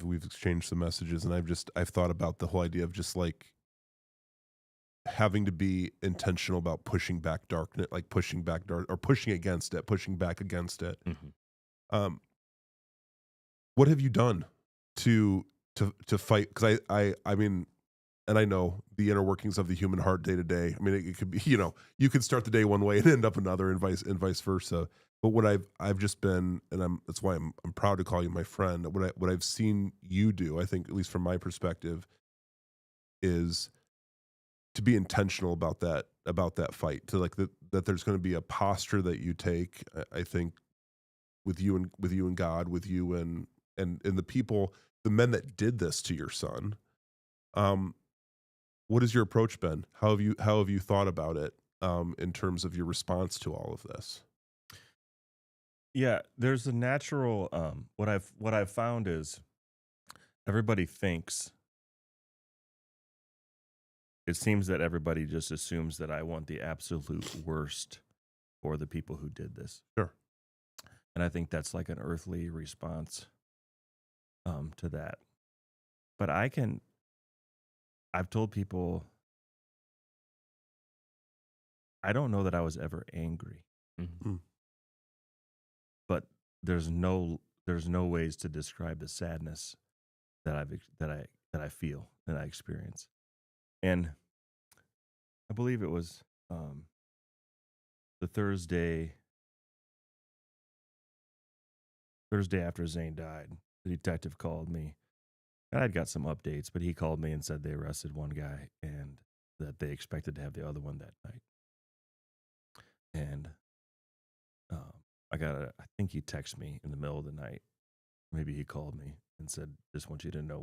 [SPEAKER 1] we've exchanged some messages, and I've thought about the whole idea of just like having to be intentional about pushing back darkness, like pushing back dark, or pushing against it, pushing back against it.
[SPEAKER 2] Mhm.
[SPEAKER 1] Um, what have you done to fight? Because I mean, and I know the inner workings of the human heart day to day. I mean, it could be, you could start the day one way and end up another, and vice versa. But what I've just been, and that's why I'm proud to call you my friend. What I've seen you do, I think, at least from my perspective, is to be intentional about that fight. To, like, that there's going to be a posture that you take. I think with you and God, with you and the people, the men that did this to your son. What has your approach been? How have you thought about it, in terms of your response to all of this?
[SPEAKER 3] Yeah, there's a natural what I've found is everybody thinks it seems that everybody just assumes that I want the absolute worst for the people who did this.
[SPEAKER 1] Sure.
[SPEAKER 3] And I think that's like an earthly response to that. But I've told people I don't know that I was ever angry,
[SPEAKER 2] Mhm.
[SPEAKER 3] but there's no ways to describe the sadness that I feel, that I experience. And I believe it was the Thursday after Zane died. The detective called me, and I'd got some updates, but he called me and said they arrested one guy and that they expected to have the other one that night. And I think he texted me in the middle of the night. Maybe he called me and said, "Just want you to know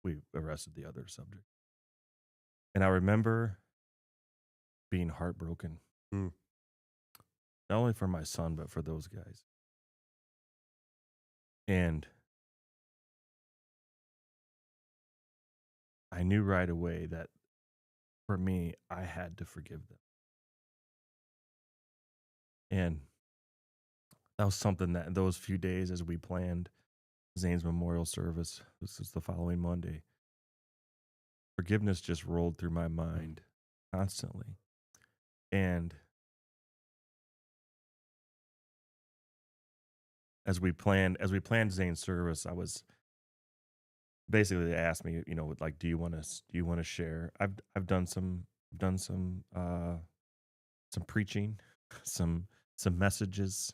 [SPEAKER 3] we arrested the other subject." And I remember being heartbroken.
[SPEAKER 1] Mm.
[SPEAKER 3] not only for my son, but for those guys. And I knew right away that for me, I had to forgive them. And that was something that in those few days as we planned Zane's memorial service, this is the following Monday, forgiveness just rolled through my mind constantly. And as we planned Zane's service, I was basically they asked me, like, do you want to share? I've done some preaching, some messages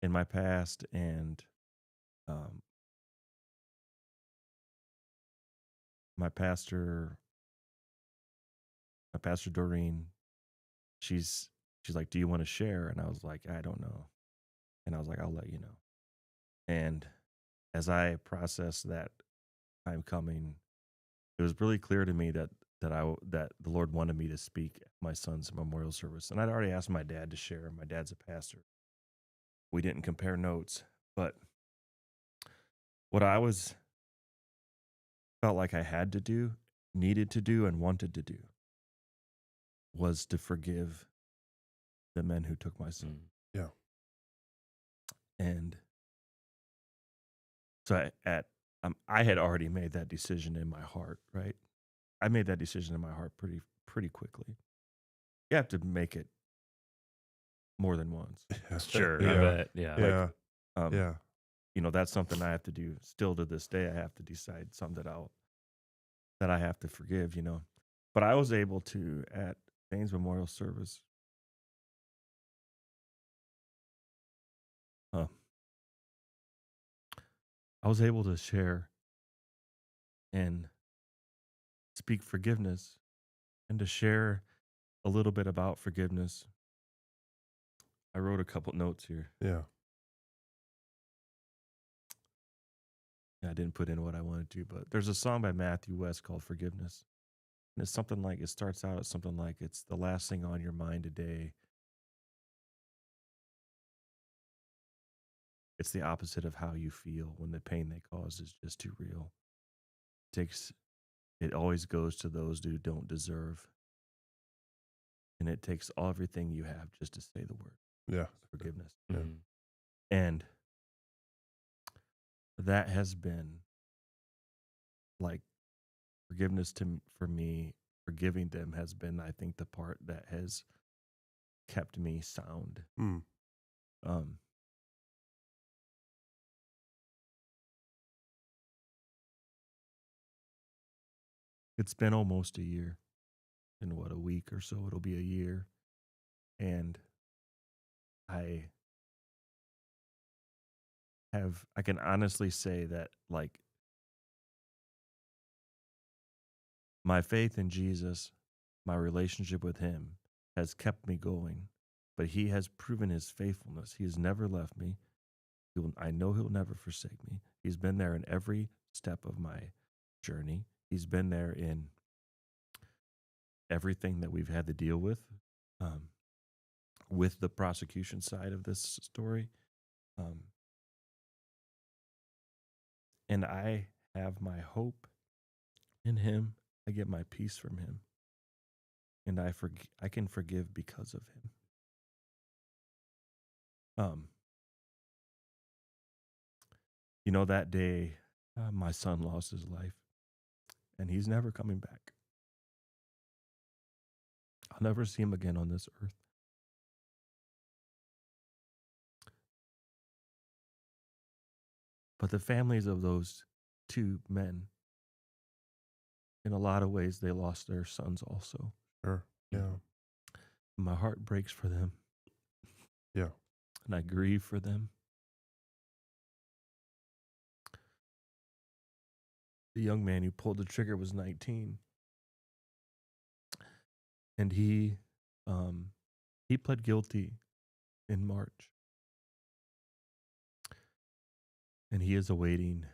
[SPEAKER 3] in my past, and um, my pastor Doreen, she's like, do you want to share? And I was like, I don't know. And I was like, I'll let you know. And as I processed that time coming, it was really clear to me that that the Lord wanted me to speak at my son's memorial service. And I'd already asked my dad to share. My dad's a pastor. We didn't compare notes, but what I felt like I had to do, needed to do, and wanted to do was to forgive the men who took my son.
[SPEAKER 1] Yeah.
[SPEAKER 3] And so I had already made that decision in my heart, right? I made that decision in my heart pretty quickly. You have to make it more than once.
[SPEAKER 2] Sure,
[SPEAKER 1] Yeah.
[SPEAKER 2] I bet. Yeah.
[SPEAKER 1] Yeah.
[SPEAKER 3] Um,
[SPEAKER 1] Yeah.
[SPEAKER 3] That's something I have to do still to this day. I have to decide something that I have to forgive, But I was able to, at Zane's memorial service, I was able to share and speak forgiveness and to share a little bit about forgiveness. I wrote a couple notes here.
[SPEAKER 1] Yeah.
[SPEAKER 3] I didn't put in what I wanted to, but there's a song by Matthew West called Forgiveness. And it's something like, it starts out as something like, it's the last thing on your mind today. It's the opposite of how you feel when the pain they cause is just too real. It always goes to those who don't deserve. And it takes everything you have just to say the word.
[SPEAKER 1] Yeah.
[SPEAKER 3] Forgiveness.
[SPEAKER 2] Mhm.
[SPEAKER 3] And that has been like forgiveness for me, forgiving them has been, I think, the part that has kept me sound.
[SPEAKER 1] Mm.
[SPEAKER 3] It's been almost a year. In a week or so, it'll be a year. And I can honestly say that, like, my faith in Jesus, my relationship with him has kept me going, but he has proven his faithfulness. He has never left me. I know he'll never forsake me. He's been there in every step of my journey. He's been there in everything that we've had to deal with the prosecution side of this story. And I have my hope in him. I get my peace from him. And I can forgive because of him. That day, my son lost his life, and he's never coming back. I'll never see him again on this earth. But the families of those two men, in a lot of ways, they lost their sons also.
[SPEAKER 1] Sure. Yeah.
[SPEAKER 3] My heart breaks for them.
[SPEAKER 1] Yeah.
[SPEAKER 3] And I grieve for them. The young man who pulled the trigger was 19. And he pled guilty in March. And he is awaiting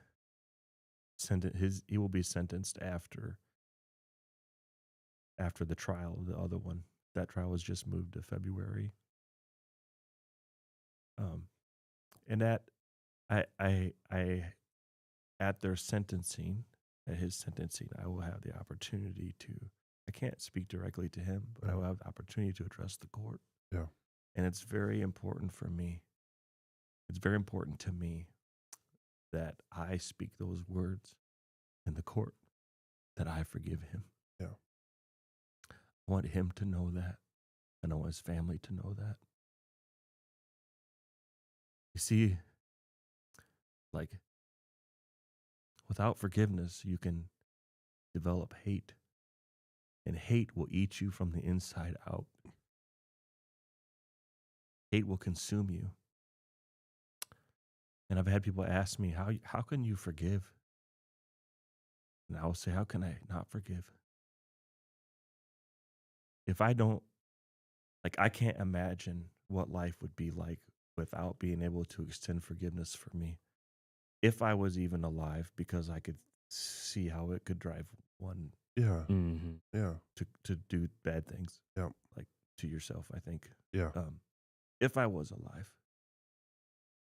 [SPEAKER 3] he will be sentenced after the trial of the other one. That trial was just moved to February. Um, and I at their sentencing, at his sentencing, I will have the opportunity to. I can't speak directly to him, but I will have the opportunity to address the court.
[SPEAKER 1] Yeah.
[SPEAKER 3] And it's very important for me. It's very important to me that I speak those words in the court, that I forgive him.
[SPEAKER 1] Yeah.
[SPEAKER 3] I want him to know that, and I want his family to know that. You see, like, without forgiveness, you can develop hate, and hate will eat you from the inside out. Hate will consume you. And I've had people ask me, how can you forgive? And I will say, how can I not forgive? If I don't, like, I can't imagine what life would be like without being able to extend forgiveness for me. If I was even alive, because I could see how it could drive one
[SPEAKER 1] Yeah.
[SPEAKER 2] Mm-hmm.
[SPEAKER 1] Yeah.
[SPEAKER 3] to do bad things.
[SPEAKER 1] Yeah.
[SPEAKER 3] Like to yourself, I think.
[SPEAKER 1] Yeah.
[SPEAKER 3] If I was alive,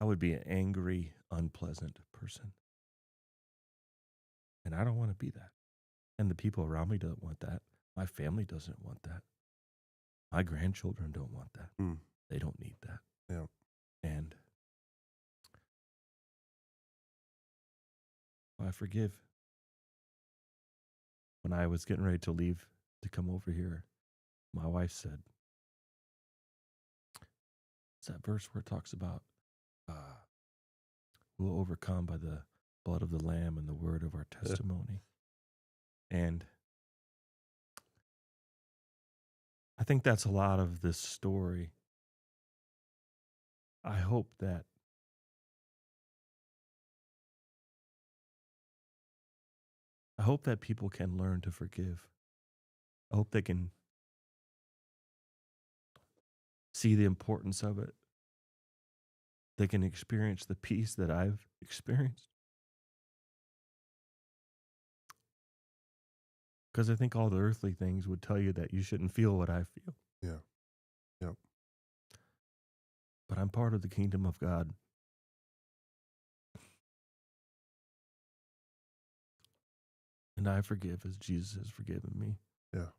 [SPEAKER 3] I would be an angry, unpleasant person. And I don't want to be that. And the people around me don't want that. My family doesn't want that. My grandchildren don't want that.
[SPEAKER 1] Mm.
[SPEAKER 3] They don't need that.
[SPEAKER 1] Yeah.
[SPEAKER 3] And I forgive. When I was getting ready to leave to come over here, my wife said, it's that verse where it talks about we'll overcome by the blood of the Lamb and the word of our testimony. And I think that's a lot of this story. I hope that people can learn to forgive. I hope they can see the importance of it. They can experience the peace that I've experienced. Because I think all the earthly things would tell you that you shouldn't feel what I feel.
[SPEAKER 1] Yeah. Yeah.
[SPEAKER 3] But I'm part of the kingdom of God. And I forgive as Jesus has forgiven me.
[SPEAKER 1] Yeah.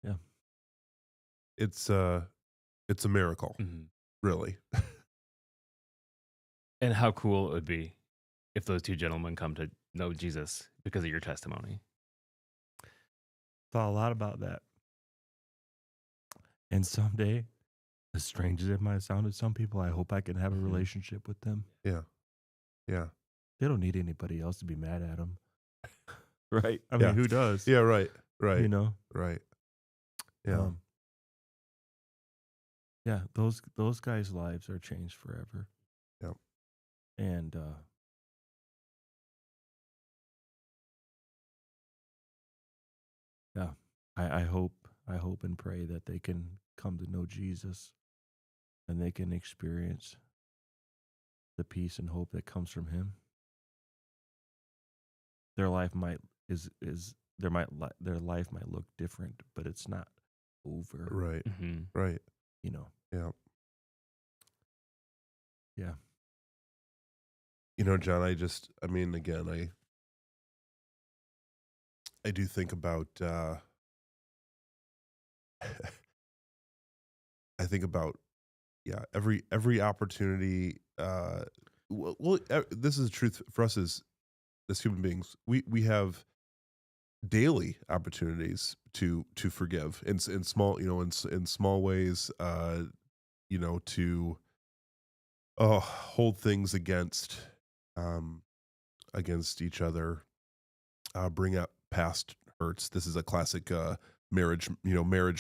[SPEAKER 3] Yeah.
[SPEAKER 1] It's a miracle,
[SPEAKER 2] Mm-hmm.
[SPEAKER 1] really.
[SPEAKER 2] And how cool it would be if those two gentlemen come to know Jesus because of your testimony.
[SPEAKER 3] Thought a lot about that. And someday, as strange as it might sound to some people, I hope I can have a relationship with them.
[SPEAKER 1] Yeah. Yeah.
[SPEAKER 3] They don't need anybody else to be mad at them. Right? I
[SPEAKER 1] Yeah.
[SPEAKER 3] mean, who does?
[SPEAKER 1] Yeah. Right. Right.
[SPEAKER 3] You know?
[SPEAKER 1] Right. Yeah.
[SPEAKER 3] Yeah, those guys' lives are changed forever.
[SPEAKER 1] Yep.
[SPEAKER 3] And yeah, I hope and pray that they can come to know Jesus and they can experience the peace and hope that comes from him. Their life might their life might look different, but it's not over.
[SPEAKER 1] Right.
[SPEAKER 2] Mm-hmm.
[SPEAKER 1] Right.
[SPEAKER 3] You know.
[SPEAKER 1] Yeah.
[SPEAKER 3] Yeah.
[SPEAKER 1] You know, John, I mean, again, I do think about, I think about, yeah, every opportunity, this is the truth for us as human beings. We have daily opportunities to forgive in small, in small ways, to hold things against each other, bring up past hurts. This is a classic marriage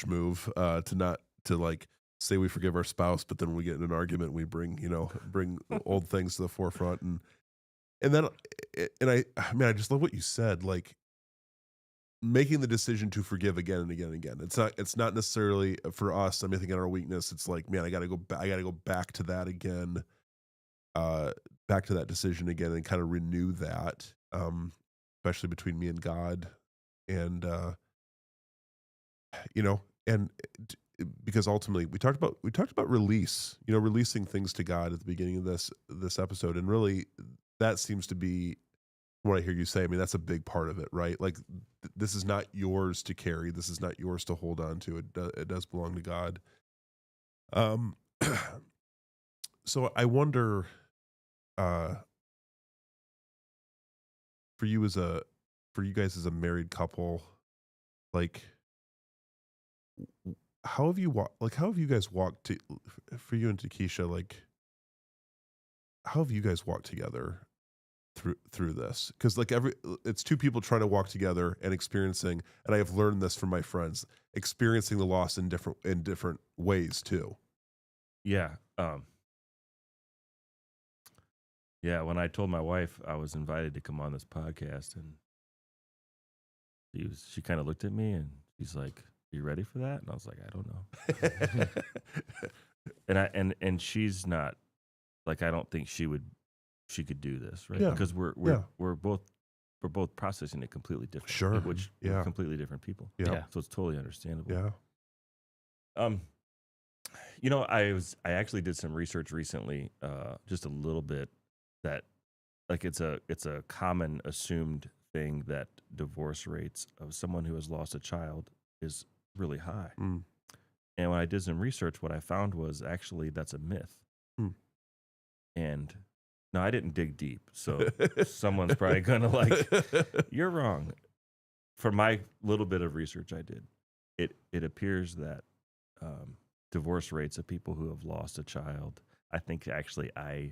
[SPEAKER 1] move, to not to like say we forgive our spouse, but then when we get in an argument, we bring old things to the forefront, and then I mean, I just love what you said, like making the decision to forgive again and again and again. It's not necessarily for us. I mean, I think in our weakness, it's like, man, I got to go back to that again, back to that decision again, and kind of renew that, especially between me and God, and you know, and because ultimately we talked about release, releasing things to God at the beginning of this episode, and really that seems to be what I hear you say. I mean, that's a big part of it, right? Like this is not yours to carry. This is not yours to hold on to. It does belong to God. Um, so I wonder, uh, for you guys as a married couple, like how have you how have you guys walked to for you and Takesha, like how have you guys walked together through this? Because like it's two people trying to walk together and experiencing, and I have learned this from my friends, experiencing the loss in different ways too.
[SPEAKER 3] Yeah. Yeah, when I told my wife I was invited to come on this podcast, and she kind of looked at me and she's like, "You ready for that?" And I was like, "I don't know." and she's not, like, I don't think she could do this, right?
[SPEAKER 1] Yeah.
[SPEAKER 3] Because we're both processing it completely different.
[SPEAKER 1] Sure.
[SPEAKER 3] Which
[SPEAKER 1] Yeah.
[SPEAKER 3] we're completely different people.
[SPEAKER 1] Yeah.
[SPEAKER 3] So it's totally understandable.
[SPEAKER 1] Yeah.
[SPEAKER 3] I actually did some research recently, just a little bit, that like it's a common assumed thing that divorce rates of someone who has lost a child is really high.
[SPEAKER 1] Mm.
[SPEAKER 3] And when I did some research, what I found was actually that's a myth.
[SPEAKER 1] Mm.
[SPEAKER 3] And no, I didn't dig deep. So someone's probably going to like, you're wrong. For my little bit of research I did, it appears that divorce rates of people who have lost a child, I think actually I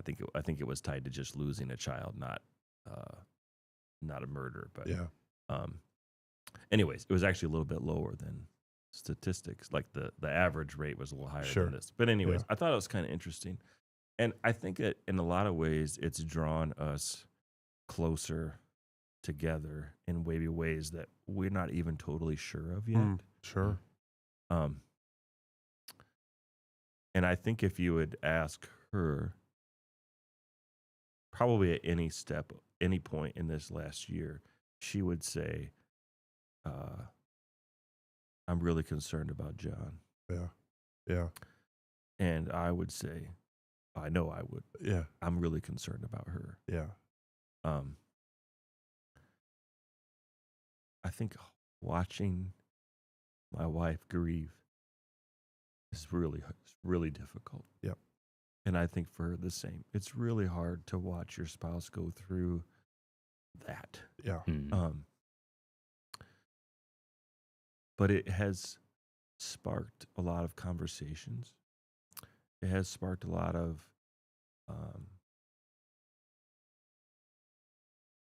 [SPEAKER 3] think it was tied to just losing a child, not a murder. But
[SPEAKER 1] Yeah.
[SPEAKER 3] Anyways, it was actually a little bit lower than statistics. Like the average rate was a little higher
[SPEAKER 1] Sure.
[SPEAKER 3] than this. But anyways,
[SPEAKER 1] Yeah.
[SPEAKER 3] I thought it was kind of interesting. And I think that in a lot of ways, it's drawn us closer together in maybe ways that we're not even totally sure of yet.
[SPEAKER 1] Sure.
[SPEAKER 3] And I think if you would ask her, probably at any step, any point in this last year, she would say, I'm really concerned about John.
[SPEAKER 1] Yeah. Yeah.
[SPEAKER 3] And I would say, I know I would.
[SPEAKER 1] Yeah.
[SPEAKER 3] I'm really concerned about her.
[SPEAKER 1] Yeah.
[SPEAKER 3] I think watching my wife grieve is really difficult.
[SPEAKER 1] Yep.
[SPEAKER 3] And I think for her the same. It's really hard to watch your spouse go through that.
[SPEAKER 1] Yeah.
[SPEAKER 3] But it has sparked a lot of conversations. It has sparked a lot of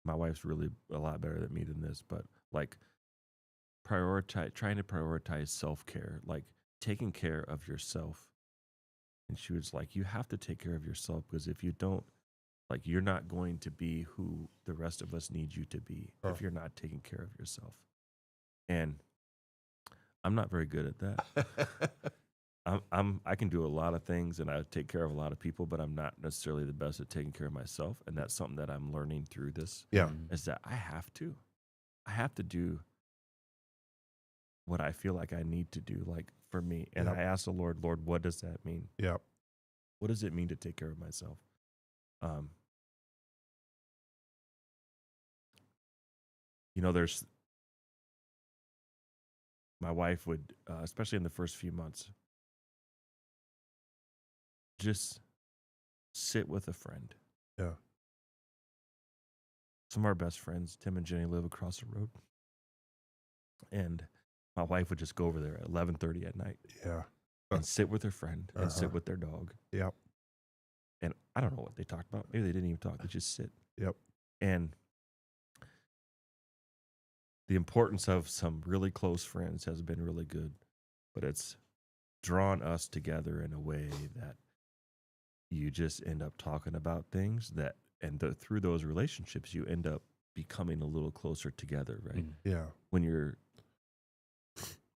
[SPEAKER 3] my wife's really a lot better than me than this, but like trying to prioritize self-care, like taking care of yourself. And she was like, you have to take care of yourself, because if you don't, like, you're not going to be who the rest of us need you to be if you're not taking care of yourself. And I'm not very good at that. I can do a lot of things and I take care of a lot of people, but I'm not necessarily the best at taking care of myself. And that's something that I'm learning through this.
[SPEAKER 1] Yeah.
[SPEAKER 3] Is that I have to do what I feel like I need to do, like for me. And
[SPEAKER 1] Yep.
[SPEAKER 3] I ask the Lord, what does that mean?
[SPEAKER 1] Yeah.
[SPEAKER 3] What does it mean to take care of myself? There's my wife would, especially in the first few months, just sit with a friend.
[SPEAKER 1] Yeah.
[SPEAKER 3] Some of our best friends, Tim and Jenny, live across the road. And my wife would just go over there at 11:30 at night.
[SPEAKER 1] Yeah.
[SPEAKER 3] And sit with her friend and sit with their dog.
[SPEAKER 1] Yep.
[SPEAKER 3] And I don't know what they talked about. Maybe they didn't even talk. They just sit.
[SPEAKER 1] Yep.
[SPEAKER 3] And the importance of some really close friends has been really good, but it's drawn us together in a way that you just end up talking about things that, and through those relationships, you end up becoming a little closer together, right?
[SPEAKER 1] Yeah.
[SPEAKER 3] When you're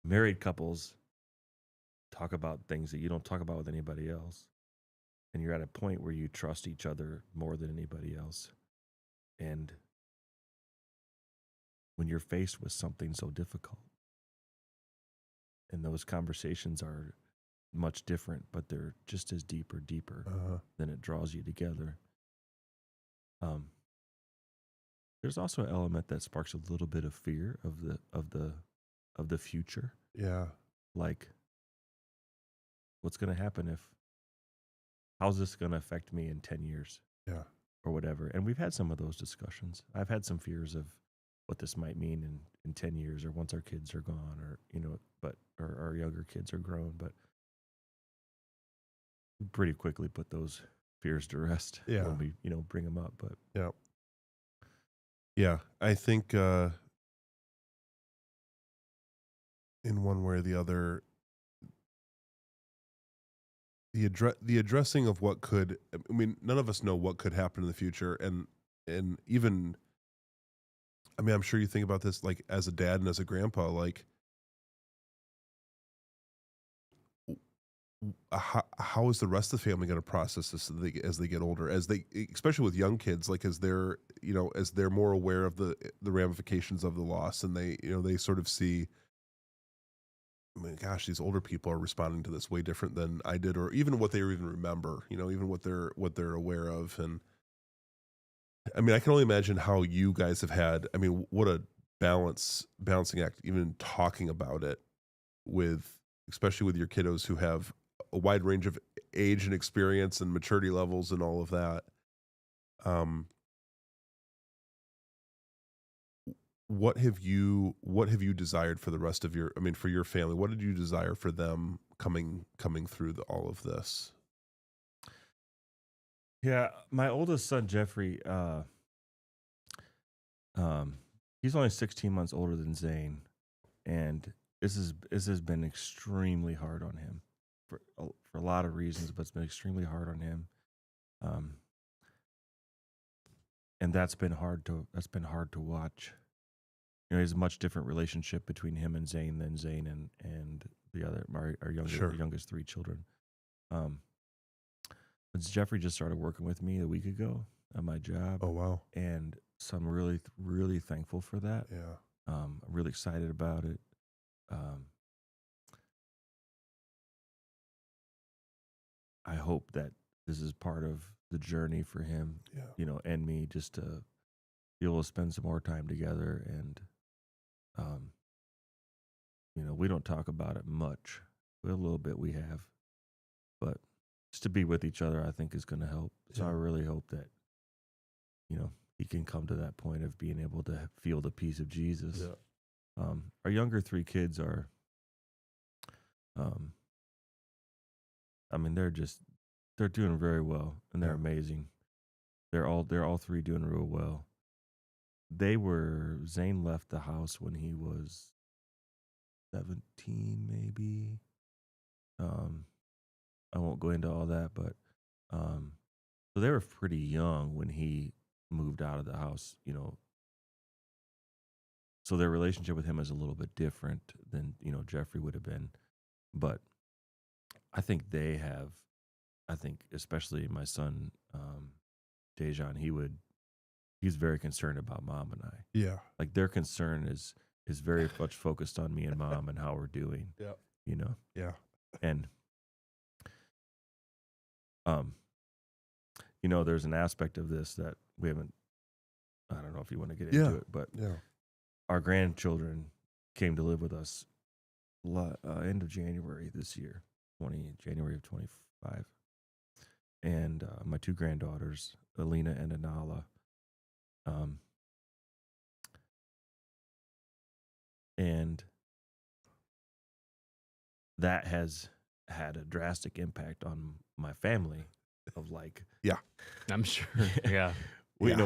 [SPEAKER 3] married couples talk about things that you don't talk about with anybody else, and you're at a point where you trust each other more than anybody else. And when you're faced with something so difficult. And those conversations are much different, but they're just as deeper than it draws you together. There's also an element that sparks a little bit of fear of the future.
[SPEAKER 1] Yeah.
[SPEAKER 3] Like, what's going to happen how's this going to affect me in 10 years?
[SPEAKER 1] Yeah.
[SPEAKER 3] Or whatever. And we've had some of those discussions. I've had some fears of what this might mean in 10 years, or once our kids are gone, or, or our younger kids are grown, but we pretty quickly put those fears to rest when we, bring them up. But
[SPEAKER 1] yeah, I think, in one way or the other, the addressing of what could, I mean, none of us know what could happen in the future. And even, I mean, I'm sure you think about this, like, as a dad and as a grandpa, like, how is the rest of the family going to process this as they get older, especially with young kids, like, as they're more aware of the ramifications of the loss, and they sort of see, I mean, gosh, these older people are responding to this way different than I did, or even what they even remember, even what they're aware of. And I mean, I can only imagine how you guys have had, I mean, what a balancing act, even talking about it especially with your kiddos who have a wide range of age and experience and maturity levels and all of that. What have you desired for the rest of for your family? What did you desire for them coming through all of this?
[SPEAKER 3] yeah, my oldest son, Jeffrey, he's only 16 months older than Zane. And this has been extremely hard on him for a lot of reasons, but it's been extremely hard on him. And that's been hard to watch. There's a much different relationship between him and Zane than Zane and the other our youngest three children. But Jeffrey just started working with me a week ago at my job.
[SPEAKER 1] Oh, wow.
[SPEAKER 3] And so I'm really, really thankful for that.
[SPEAKER 1] Yeah.
[SPEAKER 3] I'm really excited about it. I hope that this is part of the journey for him, and me, just to be able to spend some more time together. And, we don't talk about it much. A little bit we have, but just to be with each other, I think, is going to help. So I really hope that, he can come to that point of being able to feel the peace of Jesus. Yeah. Our younger three kids are, I mean, they're doing very well, and they're amazing. They're all three doing real well. Zane left the house when he was 17, maybe. I won't go into all that, but so they were pretty young when he moved out of the house, So their relationship with him is a little bit different than, Jeffrey would have been. But I think especially my son, Dejan, he's very concerned about Mom and I.
[SPEAKER 1] Yeah.
[SPEAKER 3] Like, their concern is very much focused on me and Mom and how we're doing.
[SPEAKER 1] Yeah.
[SPEAKER 3] Yeah. And, there's an aspect of this that we haven't, I don't know if you want to get into it, but our grandchildren came to live with us end of January this year, January of 25. And my two granddaughters, Alina and Anala, and that has had a drastic impact on my family. Of like,
[SPEAKER 2] I'm sure. Yeah.
[SPEAKER 3] We at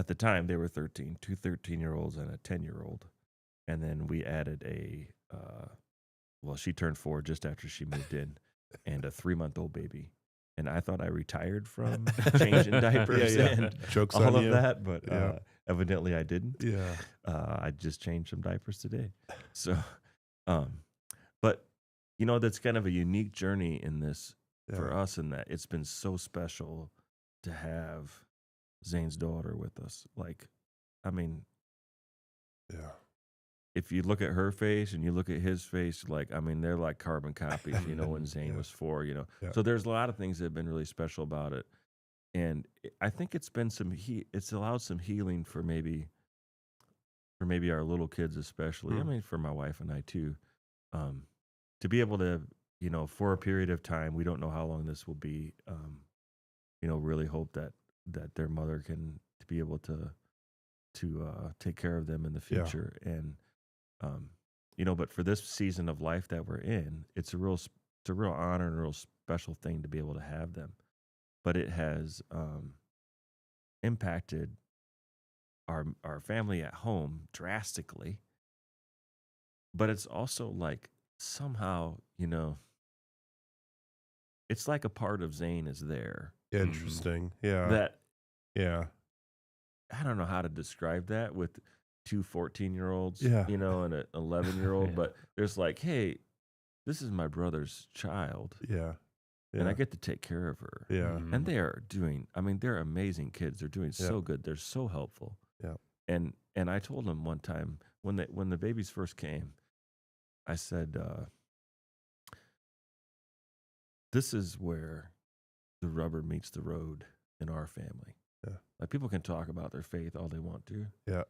[SPEAKER 3] the time they were 13, two 13-year-olds and a 10-year-old. And then we added she turned 4 just after she moved in, and a 3-month-old baby. And I thought I retired from changing diapers and
[SPEAKER 1] Jokes
[SPEAKER 3] all
[SPEAKER 1] on
[SPEAKER 3] of
[SPEAKER 1] you.
[SPEAKER 3] that, but evidently I didn't.
[SPEAKER 1] Yeah.
[SPEAKER 3] I just changed some diapers today. So, but that's kind of a unique journey in this for us, in that it's been so special to have Zane's daughter with us. Like, I mean,
[SPEAKER 1] Yeah.
[SPEAKER 3] if you look at her face and you look at his face, like, I mean, they're like carbon copies, when Zane
[SPEAKER 1] Yeah.
[SPEAKER 3] was 4.
[SPEAKER 1] Yeah.
[SPEAKER 3] So there's a lot of things that have been really special about it. And I think it's been it's allowed some healing for maybe our little kids, especially. I mean, for my wife and I too, to be able to, for a period of time, we don't know how long this will be, really hope that their mother can to be able to take care of them in the
[SPEAKER 1] Yeah.
[SPEAKER 3] future. And but for this season of life that we're in, it's a real honor and a real special thing to be able to have them. But it has impacted our family at home drastically. But it's also like somehow, it's like a part of Zane is there
[SPEAKER 1] Interesting. Yeah.
[SPEAKER 3] that
[SPEAKER 1] Yeah.
[SPEAKER 3] I don't know how to describe that with two 14-year-olds,
[SPEAKER 1] Yeah.
[SPEAKER 3] and an 11-year-old,
[SPEAKER 2] Yeah.
[SPEAKER 3] but there's like, hey, this is my brother's child,
[SPEAKER 1] Yeah.
[SPEAKER 3] and I
[SPEAKER 1] Yeah.
[SPEAKER 3] get to take care of her.
[SPEAKER 1] Yeah.
[SPEAKER 3] And they are doing, I mean, they're amazing kids. They're doing
[SPEAKER 1] Yeah.
[SPEAKER 3] so good. They're so helpful.
[SPEAKER 1] Yeah.
[SPEAKER 3] And I told them one time when the babies first came, I said, this is where the rubber meets the road in our family.
[SPEAKER 1] Yeah.
[SPEAKER 3] Like, people can talk about their faith all they want to,
[SPEAKER 1] Yeah.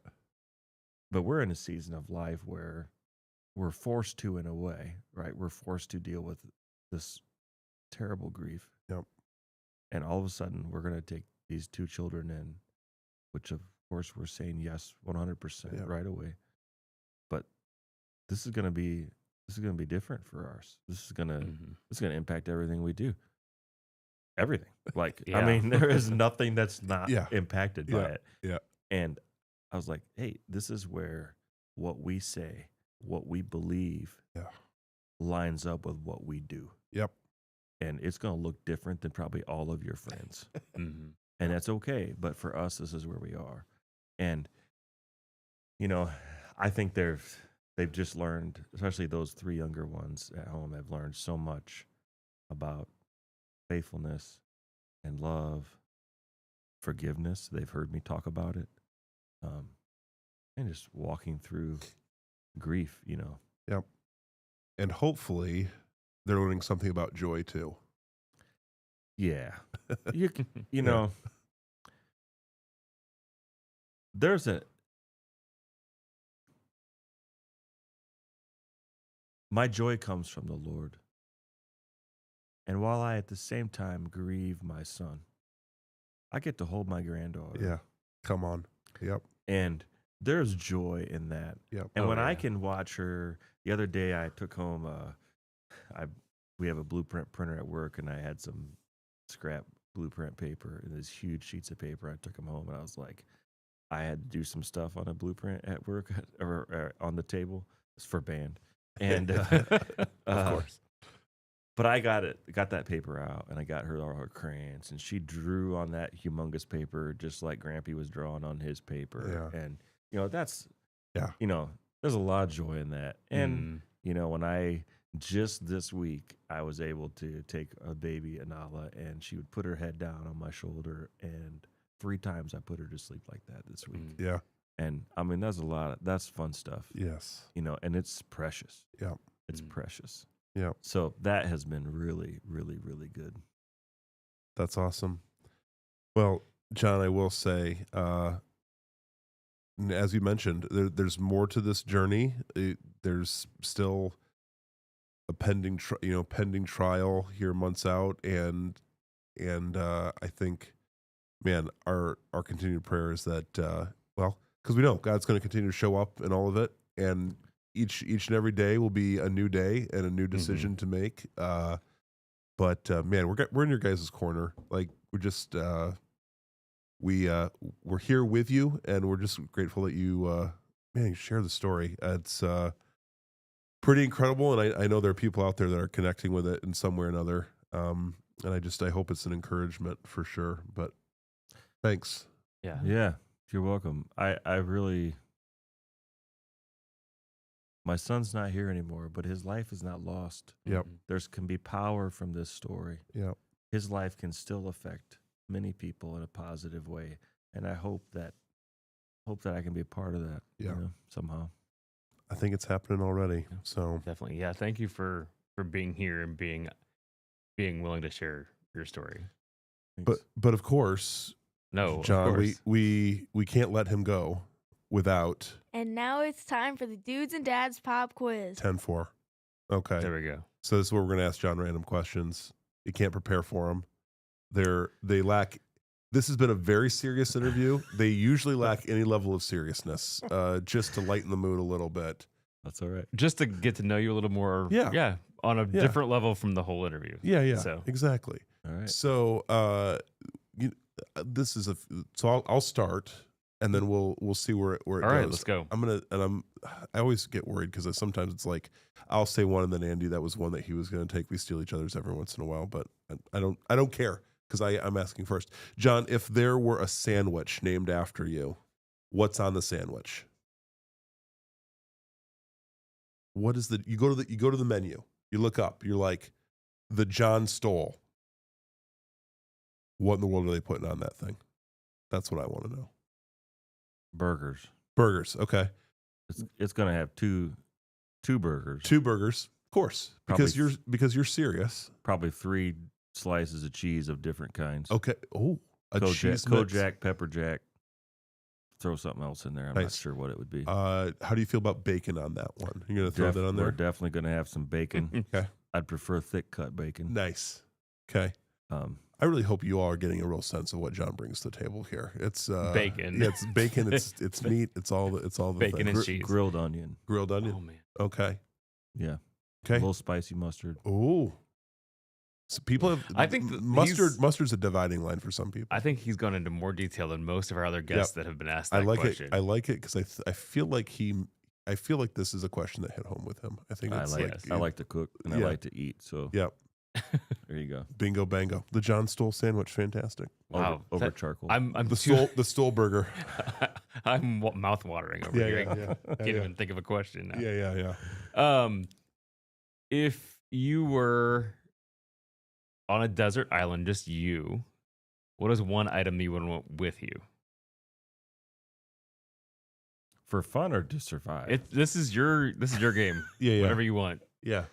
[SPEAKER 3] but we're in a season of life where we're forced to, in a way, right? We're forced to deal with this terrible grief.
[SPEAKER 1] Yep.
[SPEAKER 3] And all of a sudden, we're going to take these two children in, which of course we're saying yes 100%
[SPEAKER 1] Yeah.
[SPEAKER 3] right away. But this is going to be different for us. This is going to impact everything we do. Everything. Like, I
[SPEAKER 2] Yeah.
[SPEAKER 3] mean, there is nothing that's not
[SPEAKER 1] Yeah.
[SPEAKER 3] impacted by it.
[SPEAKER 1] Yeah.
[SPEAKER 3] And I was like, hey, this is where what we say, what we believe,
[SPEAKER 1] Yeah.
[SPEAKER 3] lines up with what we do.
[SPEAKER 1] Yep.
[SPEAKER 3] And it's going to look different than probably all of your friends.
[SPEAKER 2] Mhm.
[SPEAKER 3] And that's okay. But for us, this is where we are. And, I think they've just learned, especially those 3 younger ones at home, have learned so much about faithfulness and love, forgiveness. They've heard me talk about it. And just walking through grief,
[SPEAKER 1] Yep. And hopefully they're learning something about joy too.
[SPEAKER 3] Yeah. You
[SPEAKER 1] Yeah.
[SPEAKER 3] know, there's my joy comes from the Lord. And while I at the same time grieve my son, I get to hold my granddaughter.
[SPEAKER 1] Yeah. Come on. Yep.
[SPEAKER 3] And there's joy in that.
[SPEAKER 1] Yep.
[SPEAKER 3] And when I
[SPEAKER 2] yeah.
[SPEAKER 3] can watch her, the other day I took home we have a blueprint printer at work, and I had some scrap blueprint paper and these huge sheets of paper. I took them home, and I was like, I had to do some stuff on a blueprint at work or on the table. It's for band. And
[SPEAKER 1] Of course.
[SPEAKER 3] but I got that paper out, and I got her all her crayons, and she drew on that humongous paper just like Grampy was drawing on his paper.
[SPEAKER 1] Yeah.
[SPEAKER 3] And that's
[SPEAKER 1] Yeah.
[SPEAKER 3] there's a lot of joy in that. And
[SPEAKER 2] Mhm.
[SPEAKER 3] when I just this week I was able to take a baby, Anala, and she would put her head down on my shoulder, and 3 times I put her to sleep like that this week.
[SPEAKER 2] Mhm.
[SPEAKER 1] Yeah.
[SPEAKER 3] And I mean, that's fun stuff.
[SPEAKER 1] Yes.
[SPEAKER 3] And it's precious.
[SPEAKER 1] Yeah.
[SPEAKER 3] It's
[SPEAKER 2] Mhm.
[SPEAKER 3] precious.
[SPEAKER 1] Yeah.
[SPEAKER 3] So that has been really, really, really good.
[SPEAKER 1] That's awesome. Well, John, I will say, as you mentioned, there's more to this journey. There's still a pending trial here months out, and I think, man, our continued prayer is that because we know God's going to continue to show up in all of it, and each and every day will be a new day and a new decision to make. But man, we're in your guys' corner. Like, we're just we're here with you, and we're just grateful that you you share the story. It's pretty incredible, and I know there are people out there that are connecting with it in some way or another. And I hope it's an encouragement for sure. But thanks.
[SPEAKER 2] Yeah.
[SPEAKER 3] Yeah, you're welcome. I really, my son's not here anymore, but his life is not lost.
[SPEAKER 1] Yep.
[SPEAKER 2] Mhm.
[SPEAKER 3] There's can be power from this story.
[SPEAKER 1] Yep.
[SPEAKER 3] His life can still affect many people in a positive way. And I hope that hope that I can be a part of that.
[SPEAKER 1] Yeah.
[SPEAKER 3] Somehow.
[SPEAKER 1] I think it's happening already.
[SPEAKER 2] Yeah.
[SPEAKER 1] So
[SPEAKER 2] Definitely. Yeah. Thank you for being here and being willing to share your story.
[SPEAKER 1] but of course,
[SPEAKER 2] No,
[SPEAKER 1] John,
[SPEAKER 2] of course.
[SPEAKER 1] we can't let him go without
[SPEAKER 4] And now it's time for the Dudes and Dads Pop Quiz.
[SPEAKER 1] 10-4. Okay.
[SPEAKER 2] There we go.
[SPEAKER 1] So this is where we're going to ask John random questions. You can't prepare for them. They lack. This has been a very serious interview. They usually lack any level of seriousness, just to lighten the mood a little bit.
[SPEAKER 3] That's all right.
[SPEAKER 2] Just to get to know you a little more.
[SPEAKER 1] Yeah.
[SPEAKER 2] Yeah. On a different level from the whole interview.
[SPEAKER 1] Yeah.
[SPEAKER 2] So.
[SPEAKER 1] Exactly.
[SPEAKER 3] All right.
[SPEAKER 1] So this is I'll start, and then we'll see where it goes.
[SPEAKER 2] All right, let's go.
[SPEAKER 1] I always get worried because sometimes it's like I'll say one, and then Andy, that was one that he was going to take. We steal each other's every once in a while, but I don't care because I'm asking first. John, if there were a sandwich named after you, what's on the sandwich? What is you go to the menu, you look up, you're like, the John Stoll. What in the world are they putting on that thing? That's what I want to know.
[SPEAKER 3] Burgers.
[SPEAKER 1] Burgers, okay.
[SPEAKER 3] It's going to have two burgers.
[SPEAKER 1] 2 burgers, of course, because you're serious.
[SPEAKER 3] Probably 3 slices of cheese of different kinds.
[SPEAKER 1] Okay. Oh, a cheese mix.
[SPEAKER 3] Kojak, pepper jack. Throw something else in there. I'm not
[SPEAKER 1] Nice.
[SPEAKER 3] sure what it would be.
[SPEAKER 1] How do you feel about bacon on that one? You're gonna throw that on
[SPEAKER 3] We're
[SPEAKER 1] there?
[SPEAKER 3] definitely going to have some bacon.
[SPEAKER 1] Okay.
[SPEAKER 3] I'd prefer thick cut bacon.
[SPEAKER 1] Nice. Okay. I really hope you all are getting a real sense of what John brings to the table here. It's
[SPEAKER 2] Bacon.
[SPEAKER 1] Yeah, it's bacon. It's meat. It's all the
[SPEAKER 2] Bacon
[SPEAKER 1] things.
[SPEAKER 2] and cheese.
[SPEAKER 3] Grilled onion.
[SPEAKER 1] Grilled onion.
[SPEAKER 2] Oh, man.
[SPEAKER 1] Okay.
[SPEAKER 3] Yeah. A
[SPEAKER 1] Okay.
[SPEAKER 3] little spicy mustard.
[SPEAKER 1] Oh. So people have.
[SPEAKER 2] I think
[SPEAKER 1] mustard's a dividing line for some people.
[SPEAKER 2] I think he's gone into more detail than most of our other guests that have been asked that
[SPEAKER 1] I like
[SPEAKER 2] question.
[SPEAKER 1] it. I like it because I feel like this is a question that hit home with him. I think it's
[SPEAKER 3] I like to cook and I
[SPEAKER 1] Yeah.
[SPEAKER 3] like to eat. So
[SPEAKER 1] Yeah.
[SPEAKER 3] there you go.
[SPEAKER 1] Bingo bango. The John Stoll sandwich, fantastic.
[SPEAKER 2] Wow.
[SPEAKER 3] Over charcoal.
[SPEAKER 2] I'm
[SPEAKER 1] The Stoll burger.
[SPEAKER 2] I'm mouth watering over here.
[SPEAKER 1] yeah.
[SPEAKER 2] Can't even think of a question now.
[SPEAKER 1] Yeah.
[SPEAKER 2] If you were on a desert island, just you, what is one item you would want with you?
[SPEAKER 3] For fun or to survive?
[SPEAKER 2] This is your game.
[SPEAKER 1] Yeah.
[SPEAKER 2] Whatever you want,
[SPEAKER 1] Yeah.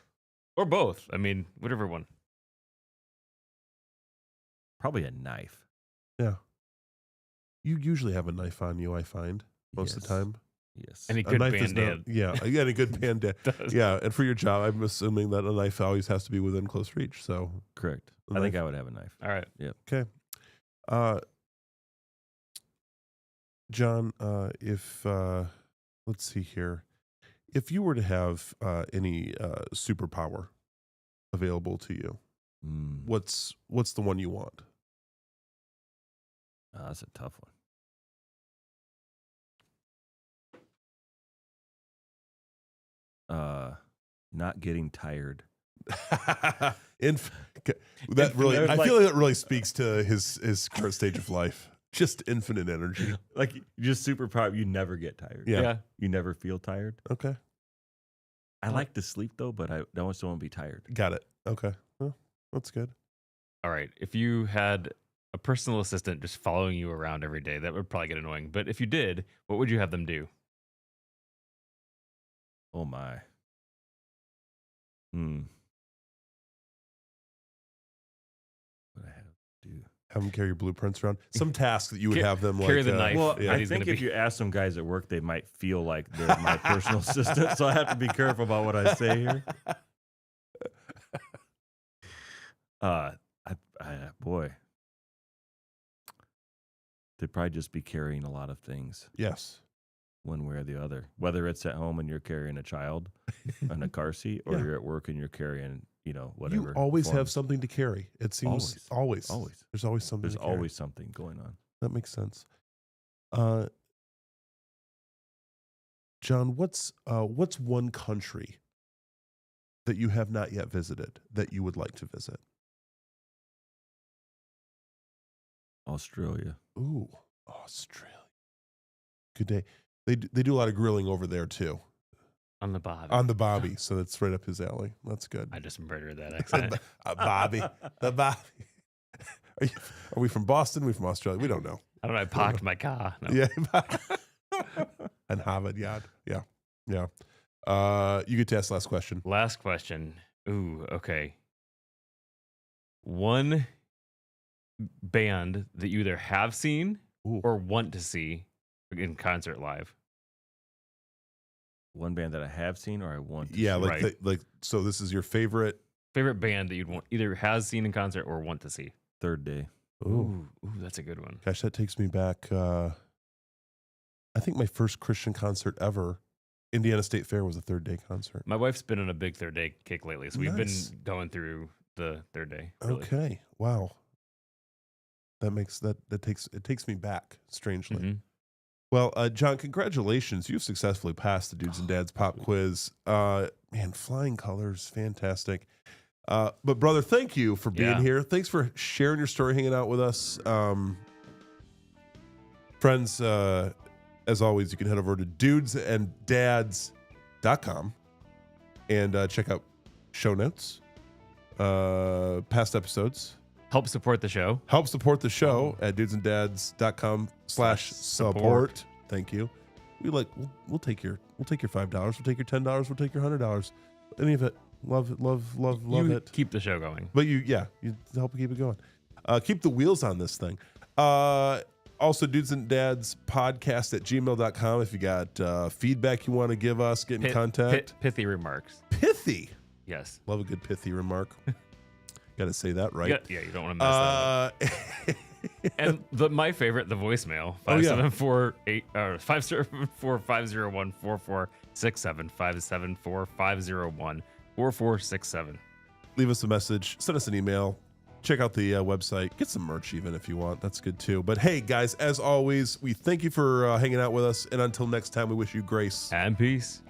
[SPEAKER 2] or both. I mean, whatever one.
[SPEAKER 3] Probably a knife.
[SPEAKER 1] Yeah. You usually have a knife on you, I find, most of the
[SPEAKER 3] Yes.
[SPEAKER 1] time.
[SPEAKER 3] Yes.
[SPEAKER 2] Any
[SPEAKER 1] A
[SPEAKER 2] good
[SPEAKER 1] knife is
[SPEAKER 2] band-aid.
[SPEAKER 1] yeah, a good band-aid.
[SPEAKER 2] does.
[SPEAKER 1] Yeah, and for your job, I'm assuming that a knife always has to be within close reach. So,
[SPEAKER 3] Correct.
[SPEAKER 1] A
[SPEAKER 3] I think
[SPEAKER 1] knife.
[SPEAKER 3] I would have a knife.
[SPEAKER 2] All right.
[SPEAKER 1] okay. John, if let's see here, if you were to have any superpower available to you, what's the one you want?
[SPEAKER 3] That's a tough one. Not getting tired.
[SPEAKER 1] That
[SPEAKER 2] Infinite,
[SPEAKER 1] really, I
[SPEAKER 3] like-
[SPEAKER 1] feel like that really speaks to his current stage of life. Just infinite energy.
[SPEAKER 3] Like just superpower, you never get tired.
[SPEAKER 1] Yeah.
[SPEAKER 3] You never feel tired.
[SPEAKER 1] Okay,
[SPEAKER 3] I like to sleep though, but I don't want to be tired.
[SPEAKER 1] got it. Okay, well, that's good.
[SPEAKER 2] All right. If you had a personal assistant just following you around every day, that would probably get annoying. But if you did, what would you have them do?
[SPEAKER 3] Oh my. What I have to do.
[SPEAKER 1] Have them carry your blueprints around. Some task that you would have them
[SPEAKER 2] carry
[SPEAKER 1] like
[SPEAKER 2] the knife.
[SPEAKER 3] Well,
[SPEAKER 2] Yeah,
[SPEAKER 3] I
[SPEAKER 2] he's
[SPEAKER 3] think
[SPEAKER 2] gonna
[SPEAKER 3] if
[SPEAKER 2] be-
[SPEAKER 3] you ask some guys at work, they might feel like they're my personal assistant. So I have to be careful about what I say here. Boy, they'd probably just be carrying a lot of things,
[SPEAKER 1] Yes.
[SPEAKER 3] one way or the other. Whether it's at home and you're carrying a child in a car seat, or
[SPEAKER 1] Yeah.
[SPEAKER 3] you're at work and you're carrying, whatever.
[SPEAKER 1] You always have
[SPEAKER 3] form.
[SPEAKER 1] something to carry. It seems always.
[SPEAKER 3] Always.
[SPEAKER 1] There's always something.
[SPEAKER 3] There's
[SPEAKER 1] to carry.
[SPEAKER 3] always something going on.
[SPEAKER 1] That makes sense. John, what's one country that you have not yet visited that you would like to visit?
[SPEAKER 3] Australia.
[SPEAKER 1] Ooh, Australia. Good day. They do a lot of grilling over there too,
[SPEAKER 2] On the Bobby.
[SPEAKER 1] on the Bobby. So that's right up his alley. That's good.
[SPEAKER 2] I just murdered that accent.
[SPEAKER 1] Bobby, the Bobby. Are we from Boston? Are we from Australia? We don't know.
[SPEAKER 2] I don't know. I parked my car. No.
[SPEAKER 1] Yeah. And Harvard Yard. Yeah. Yeah. You get to ask the last question.
[SPEAKER 2] Last question. Ooh, okay. One band that you either have seen
[SPEAKER 1] Ooh.
[SPEAKER 2] or want to see in concert live.
[SPEAKER 3] One band that I have seen or I want to
[SPEAKER 1] Yeah,
[SPEAKER 3] see.
[SPEAKER 1] like
[SPEAKER 2] Right.
[SPEAKER 1] so this is your favorite.
[SPEAKER 2] Favorite band that you'd want either has seen in concert or want to see.
[SPEAKER 3] Third Day.
[SPEAKER 1] Ooh.
[SPEAKER 2] Ooh, that's a good one.
[SPEAKER 1] Gosh, that takes me back. I think my first Christian concert ever, Indiana State Fair, was a Third Day concert.
[SPEAKER 2] My wife's been on a big Third Day kick lately, so we've
[SPEAKER 1] Nice.
[SPEAKER 2] been going through the Third Day. Really.
[SPEAKER 1] Okay. Wow. That makes it takes me back strangely.
[SPEAKER 2] Mhm.
[SPEAKER 1] Well, John, congratulations. You've successfully passed the Dudes and Dads pop quiz. Man, flying colors, fantastic. But brother, thank you for being
[SPEAKER 2] Yeah.
[SPEAKER 1] here. Thanks for sharing your story, hanging out with us. Friends, as always, you can head over to dudesanddads.com and check out show notes, past episodes.
[SPEAKER 2] Help support the show.
[SPEAKER 1] Help support the show at dudesanddads.com/support. Thank you. We'll take your $5. We'll take your $10. We'll take your $100. Any of it. Love it. Love
[SPEAKER 2] You
[SPEAKER 1] it.
[SPEAKER 2] keep the show going.
[SPEAKER 1] But you help keep it going. Keep the wheels on this thing. Also, Dudes and Dads podcast at gmail.com. If you got feedback you want to give us, get in contact.
[SPEAKER 2] Pithy remarks.
[SPEAKER 1] Pithy.
[SPEAKER 2] Yes.
[SPEAKER 1] Love a good pithy remark. Got to say that right.
[SPEAKER 2] Yeah, you don't want to mess that up. And my favorite, the voicemail, 574-501-4467, 574-501-4467.
[SPEAKER 1] Leave us a message. Send us an email. Check out the website. Get some merch even if you want. That's good too. But hey, guys, as always, we thank you for hanging out with us. And until next time, we wish you grace.
[SPEAKER 2] And peace.